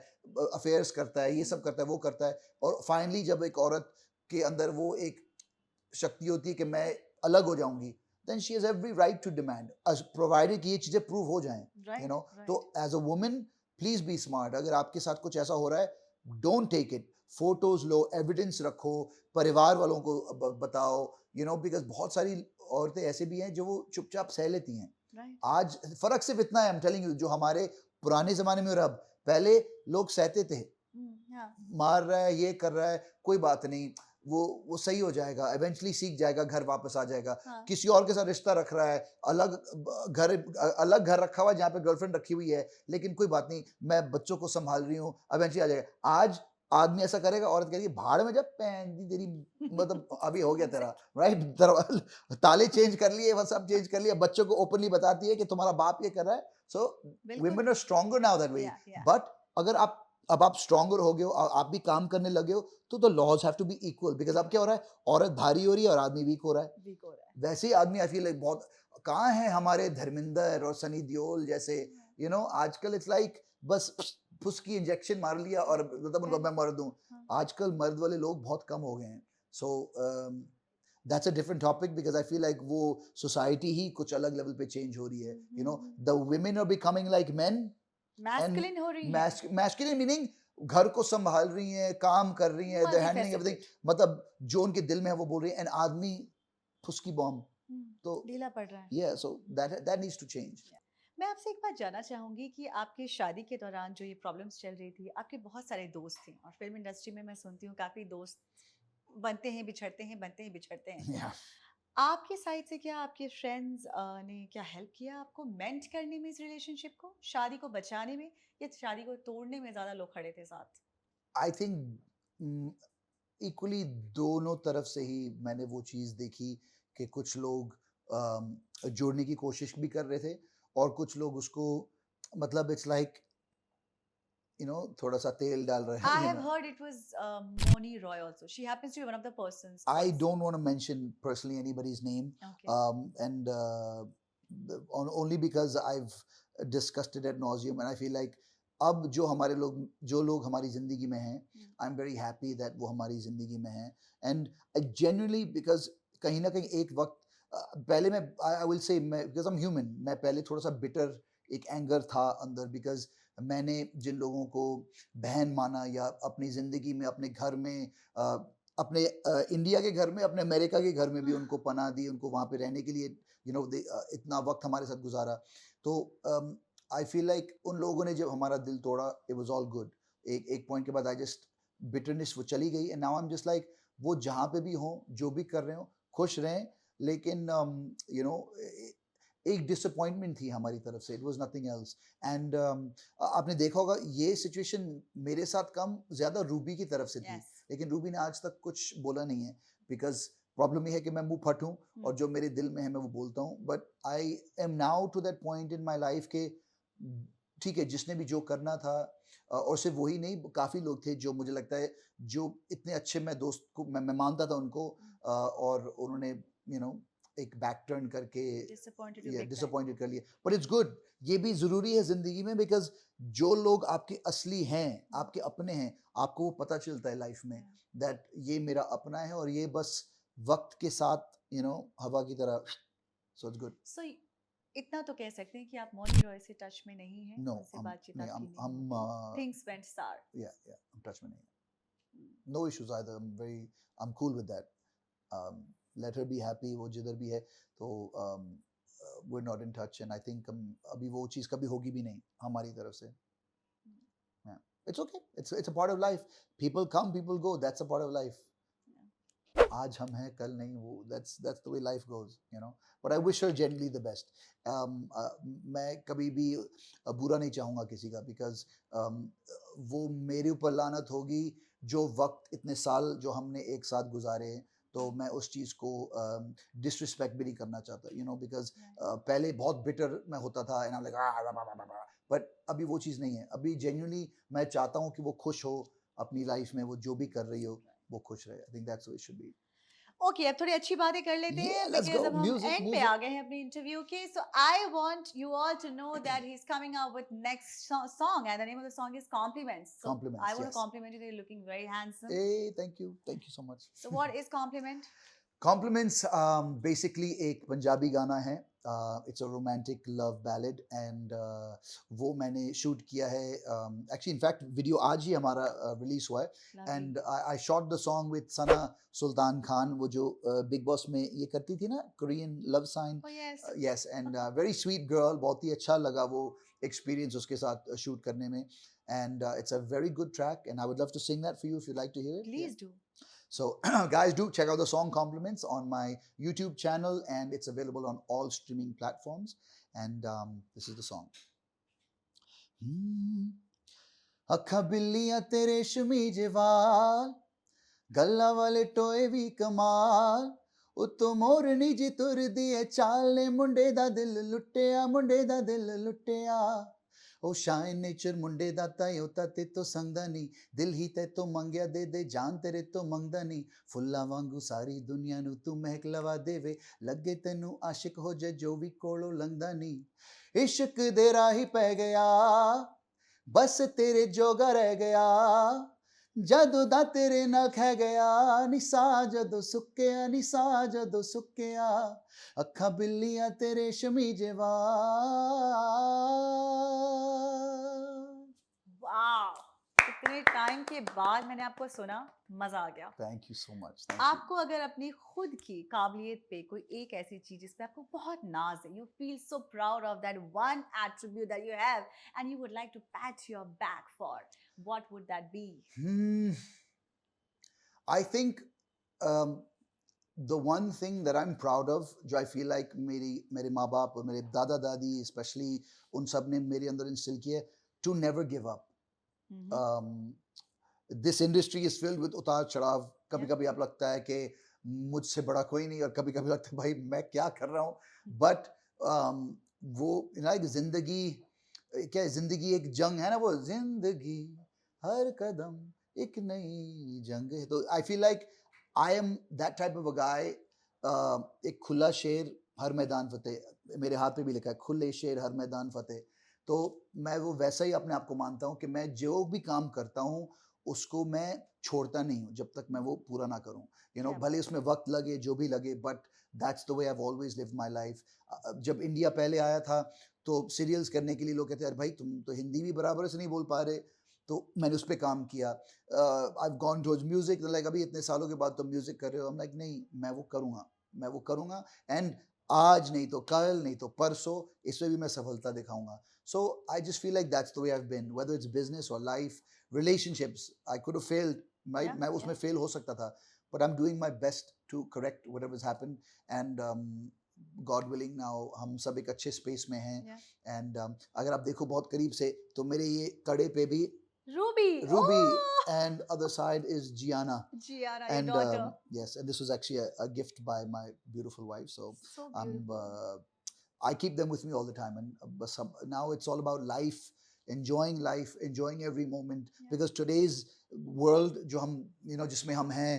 अफेयर्स करता है, ये सब करता है, वो करता है, और फाइनली जब एक औरत के अंदर वो एक शक्ति होती है कि मैं अलग हो जाऊंगी, then she has every right to demand, as provided कि ये चीजें प्रूव हो जाएं, you know। राइट, तो right. as a woman, please be smart। अगर आपके साथ कुछ ऐसा हो रहा है, don't take it, photos low, evidence रखो, परिवार वालों को बताओ, बिकॉज बहुत सारी औरतें ऐसे भी हैं जो वो चुपचाप सह लेती हैं। राइट। आज फर्क सिर्फ इतना है, आई एम टेलिंग यू, जो हमारे पुराने जमाने में और अब, पहले लोग सहते थे, या मार रहा है, ये कर रहा है, कोई बात नहीं, वो सही हो जाएगा, eventually सीख जाएगा, घर वापस आ जाएगा। हाँ किसी और के साथ रिश्ता रख रहा है, अलग घर रखा हुआ है जहाँ पे गर्लफ्रेंड रखी हुई है, लेकिन कोई बात नहीं, मैं बच्चों को संभाल रही हूँ, eventually आ जाएगा। आज आदमी ऐसा करेगा, औरत कहेगी भाड़ में जा पैन दी तेरी, मतलब अभी हो गया तेरा, राइट? ताले चेंज कर लिए, वो सब चेंज कर लिया, बच्चों को ओपनली बताती है कि तुम्हारा बाप ये कर रहा है। सो बिल्कुल women are stronger now that way. या But अगर आप स्ट्रॉन्गर हो गए हो, आप भी काम करने लगे हो, तो the laws have to be equal, because अब क्या हो रहा है, औरत भारी हो रही है और आदमी वीक हो रहा है। वीक हो रहा है वैसे ही आदमी आई फील लाइक बहुत कहाँ है हमारे धर्मेंद्र और सनी देओल जैसे, आजकल इट्स लाइक बस फुस की इंजेक्शन मार लिया और मतलब उनको मैं मर्द हूँ। हाँ आजकल मर्द वाले लोग बहुत कम हो गए हैं। So that's a different topic, because I feel like वो सोसाइटी ही कुछ अलग लेवल पे चेंज हो रही है। The women are becoming like men, and masculine हो रही है मैस्कुलिन मीनिंग घर को संभाल रही हैं, काम कर रही हैं, दे हैंडलिंग एवरीथिंग, मल्टीफेसेटेड मतलब जो उनके दिल में है वो बोल रही है, एंड आदमी फुसकी बॉम्ब। तो ढीला पड़ रहा है yeah, so that needs to change. मैं आपसे एक बात जानना चाहूंगी कि आपकी शादी के दौरान जो ये प्रॉब्लम्स चल रही थी, आपके बहुत सारे दोस्त थे और फिल्म इंडस्ट्री में मैं सुनती हूँ काफी दोस्त बनते हैं बिछड़ते हैं, बनते हैं बिछड़ते हैं। Yeah. आपकी साइड से क्या आपके फ्रेंड्स ने क्या हेल्प किया आपको मेंट करने में इस रिलेशनशिप को, शादी को बचाने में, या शादी को तोड़ने में ज्यादा लोग खड़े थे साथ? I think इक्वली दोनों तरफ से ही मैंने वो चीज़ देखी कि कुछ लोग जोड़ने की कोशिश भी कर रहे थे, और कुछ लोग उसको, मतलब इट्स लाइक थोड़ा सा तेल डाल रहे I हैं, have heard it was Moni Roy also. She happens to be one of the persons. I don't want to mention personally anybody's name, Okay. and only because I've discussed it at nauseum, and I feel like अब जो लोग हमारी ज़िंदगी में हैं, I am very happy that वो हमारी ज़िंदगी में हैं, एंड जेन्युइनली बिकॉज कहीं ना कहीं एक वक्त पहले मैं आई विल से, मैं बिकॉज आई एम ह्यूमन, मैं पहले थोड़ा सा बिटर एक एंगर था अंदर, बिकॉज मैंने जिन लोगों को बहन माना या अपनी ज़िंदगी में अपने घर में अपने इंडिया के घर में, अपने अमेरिका के घर में भी उनको पनाह दी, उनको वहाँ पे रहने के लिए इतना वक्त हमारे साथ गुजारा, तो आई फील लाइक उन लोगों ने जब हमारा दिल तोड़ा, इट वाज ऑल गुड। एक पॉइंट के बाद आई जस्ट बिटरनेस वो चली गई, and now I am just like वो जहाँ पे भी हों, जो भी कर रहे हो, खुश रहें, लेकिन एक डिसअपॉइंटमेंट थी हमारी तरफ से, it was nothing else. And आपने देखा होगा ये सिचुएशन मेरे साथ कम ज़्यादा रूबी की तरफ से थी, Yes. लेकिन रूबी ने आज तक कुछ बोला नहीं है, बिकॉज प्रॉब्लम ये है कि मैं मुंह फट हूँ, और जो मेरे दिल में है मैं वो बोलता हूँ, but I am now to that point in my life के ठीक है, जिसने भी जो करना था, और सिर्फ वही नहीं, काफ़ी लोग थे जो मुझे लगता है जो इतने अच्छे, मैं दोस्त को मैं मानता था उनको, और उन्होंने एक बैक टर्न करके Disappointed you big time. Disappointed कर लिया, बट इट्स गुड। ये भी ज़रूरी है ज़िंदगी में, बिकॉज जो लोग आपके असली हैं, आपके अपने हैं, आपको वो पता चलता है लाइफ में, दैट ये मेरा अपना है, और ये बस वक्त के साथ हवा की तरह, सो इट्स गुड। So इतना तो कह सकते हैं कि आप मौनी रॉय से टच में नहीं हैं, No, उनसे बातचीत नहीं, आपकी नहीं हम होती। Things went sour. हम टच में नहीं हैं। No issues either. I'm cool with that. Let her be happy. वो जिधर भी है, तो we're not in touch, and I think अभी वो चीज़ कभी होगी भी नहीं हमारी तरफ से। Yeah. It's okay. It's a part of life. People come, people go. That's a part of life. आज हम हैं, कल नहीं, वो that's the way life goes, But I wish her genuinely the best. मैं कभी भी बुरा नहीं चाहूँगा किसी का, because वो मेरे ऊपर लानत होगी, जो वक्त इतने साल जो हमने एक साथ गुजारे, तो मैं उस चीज़ को डिसरिस्पेक्ट भी नहीं करना चाहता, because पहले बहुत बिटर मैं होता था, and I'm like but अभी वो चीज़ नहीं है। अभी genuinely मैं चाहता हूँ कि वो खुश हो अपनी लाइफ में, वो जो भी कर रही हो वो खुश रहे। I think that's how it should be. Okay, अब थोड़ी अच्छी बातें कर लेते हैं, Yeah, let's बिकॉज go. अब हम Music, एंड पे music. आ गए हैं अपनी इंटरव्यू के। So I want you all to know that he is coming out with next song, and the name of the song is compliments. So Compliments, I want to yes. Compliment you, you looking very handsome. Hey, thank you so much. So what is compliment? Compliments basically एक पंजाबी गाना है, it's a romantic love ballad, and वो मैंने shoot किया है, actually in fact video आज ही हमारा release हुआ है, and I shot the song with Sana Sultan Khan, वो जो बिग बॉस में ये करती थी ना, Korean love sign. Oh yes. Yes, and very sweet girl, बहुत ही अच्छा लगा वो experience उसके साथ शूट करने में, and it's a very good track, and I would love to sing that for you if you'd like to hear it. Please do. So guys, do check out the song Compliments on my YouTube channel, and it's available on all streaming platforms. And this is the song. ਅੱਖਾਂ ਬਿੱਲੀਆਂ ਤੇ ਰੇਸ਼ਮੀ ਜਿਹੇ ਵਾਲ, ਗੱਲਾਂ ਵਾਲੇ ਟੋਏ ਵੀ ਕਮਾਲ, ਉਤੋਂ ਮੋਰਨੀ ਜੀ ਤੁਰਦੀ ਏ ਚਾਲ ਨੇ, ਮੁੰਡੇ ਦਾ ਦਿਲ ਲੁੱਟਿਆ, ਮੁੰਡੇ ਦਾ ਦਿਲ ਲੁੱਟਿਆ। ਉਹ ਸ਼ਾਇਨ ਨੇਚਰ ਮੁੰਡੇ ਦਾ ਤਾਈਓ ਤਾਂ ਤੇ ਤੋਂ ਸੰਗਦਾ ਨਹੀਂ, ਦਿਲ ਹੀ ਤੇ ਤੋਂ ਮੰਗਿਆ ਦੇ ਦੇ, ਜਾਨ ਤੇਰੇ ਤੋਂ ਮੰਗਦਾ ਨਹੀਂ। ਫੁੱਲਾਂ ਵਾਂਗੂ ਸਾਰੀ ਦੁਨੀਆ ਨੂੰ ਤੂੰ ਮਹਿਕ ਲਵਾ ਦੇਵੇ, ਲੱਗੇ ਤੈਨੂੰ ਆਸ਼ਿਕ ਹੋ ਜਾ ਜੋ ਵੀ ਕੋਲੋਂ ਲੰਘਦਾ ਨਹੀਂ। ਇਸ਼ਕ ਦੇ ਰਾਹੀ ਪੈ ਗਿਆ, ਬਸ ਤੇਰੇ ਜੋਗਾ ਰਹਿ ਗਿਆ, ਜਦੋਂ ਦਾ ਤੇਰੇ ਨਾਲ ਖਹਿ ਗਿਆ, ਨਿਸਾ ਜਦੋਂ ਸੁੱਕਿਆ, ਨਿਸਾ ਜਦੋਂ ਸੁੱਕਿਆ, ਅੱਖਾਂ ਬਿੱਲੀਆਂ ਤੇ ਰੇਸ਼ਮੀ ਜਿਹੇ ਵਾਲ। वाह, इतने टाइम के बाद मैंने आपको सुना, मजा आ गया। Thank you so much. Thank you. आपको अगर अपनी खुद की काबिलियत पे कोई एक ऐसी चीज जिस पे आपको बहुत नाज है, you feel so proud of that one attribute that you have and you would like to pat your back for, what would that be? I think the one thing that I'm proud of, जो I feel like मेरे माँ बाप और मेरे दादा दादी especially उन सब ने मेरे अंदर इंस्टिल किया, to never give up. This industry is filled with उतार चढ़ाव। कभी Yeah. कभी आप लगता है कि मुझसे बड़ा कोई नहीं, और कभी कभी लगता है भाई मैं क्या कर रहा हूँ। बट वो एक जिंदगी, क्या है, जिंदगी एक जंग है ना, वो जिंदगी हर कदम एक नई जंग है। तो I feel like I am that type of a guy. एक खुला शेर हर मैदान फतेह, मेरे हाथ पे भी लिखा है खुले शेर हर मैदान फतेह। तो मैं वो वैसा ही अपने आप को मानता हूँ कि मैं जो भी काम करता हूँ उसको मैं छोड़ता नहीं हूँ जब तक मैं वो पूरा ना करूँ। Yeah. भले उसमें वक्त लगे जो भी लगे, but that's the way I have always lived my life. जब इंडिया पहले आया था तो सीरियल्स करने के लिए लोग कहते अरे भाई तुम तो हिंदी भी बराबर से नहीं बोल पा रहे, तो मैंने उस पर काम किया। I have gone towards music, like अभी इतने सालों के बाद तुम म्यूजिक कर रहे हो, हम लाइक नहीं, मैं वो करूँगा। एंड आज नहीं तो कल, नहीं तो परसों, इसमें भी मैं सफलता दिखाऊंगा। So I just feel like that's the way I've been, whether it's business or life, relationships. I could have failed, Yeah, मैं उसमें fail हो सकता था, but I'm doing my best to correct whatever's happened, and God willing now हम सब एक अच्छे space में हैं। Yeah. And अगर आप देखो बहुत करीब से तो मेरे ये कड़े पे भी Ruby. Ruby, Oh! and other side is Gianna. Gianna, And your daughter. yes, and this was actually a gift by my beautiful wife. So So I'm beautiful. I keep them with me all the time, and now it's all about life, enjoying every moment. Yeah. Because today's world, जो हम जिसमें हम हैं,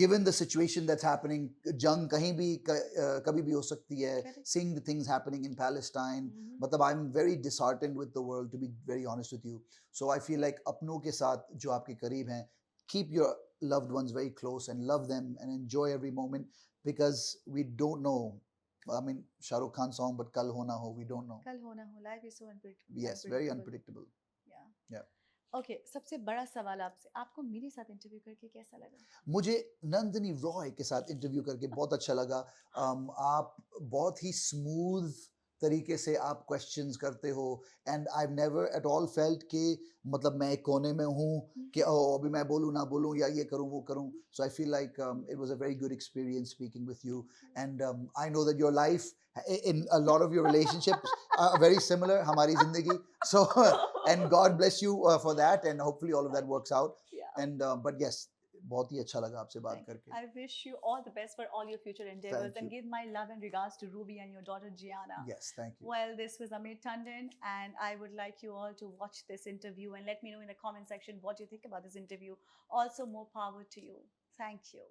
given the situation that's happening, जंग कहीं भी कभी भी हो सकती है। Correct. Seeing the things happening in Palestine, Mhm. मतलब I'm very disheartened with the world, to be very honest with you. So I feel like अपनों के साथ जो आपके करीब हैं, keep your loved ones very close and love them and enjoy every moment, because we don't know. I mean, Shah Rukh Khan song, but kal ho na ho, we don't know. कल होना हो, life is so unpredictable. Yes, very unpredictable. Yeah. Yeah. Okay, सबसे बड़ा सवाल आपसे, आपको मेरे साथ इंटरव्यू करके कैसा लगा? मुझे नंदिनी रॉय के साथ इंटरव्यू करके बहुत अच्छा लगा। आप बहुत ही स्मूथ तरीके से आप क्वेश्चंस करते हो, and I never at all felt कि मतलब मैं एक कोने में हूँ कि अभी मैं बोलूँ ना बोलूँ या ये करूँ वो करूँ। So I feel like it was a very good experience speaking with you, and I know that your life in a lot of your relationships are very similar, हमारी जिंदगी। So and God bless you for that, and hopefully all of that works out. Yeah. And but yes, बहुत ही अच्छा लगा आपसे बात Thank you. करके। I wish you all the best for all your future endeavors, Thank and you. give my love and regards to Ruby and your daughter Gianna. Yes, thank you. Well, this was Amit Tandon, and I would like you all to watch this interview and let me know in the comment section what you think about this interview. Also, more power to you. Thank you.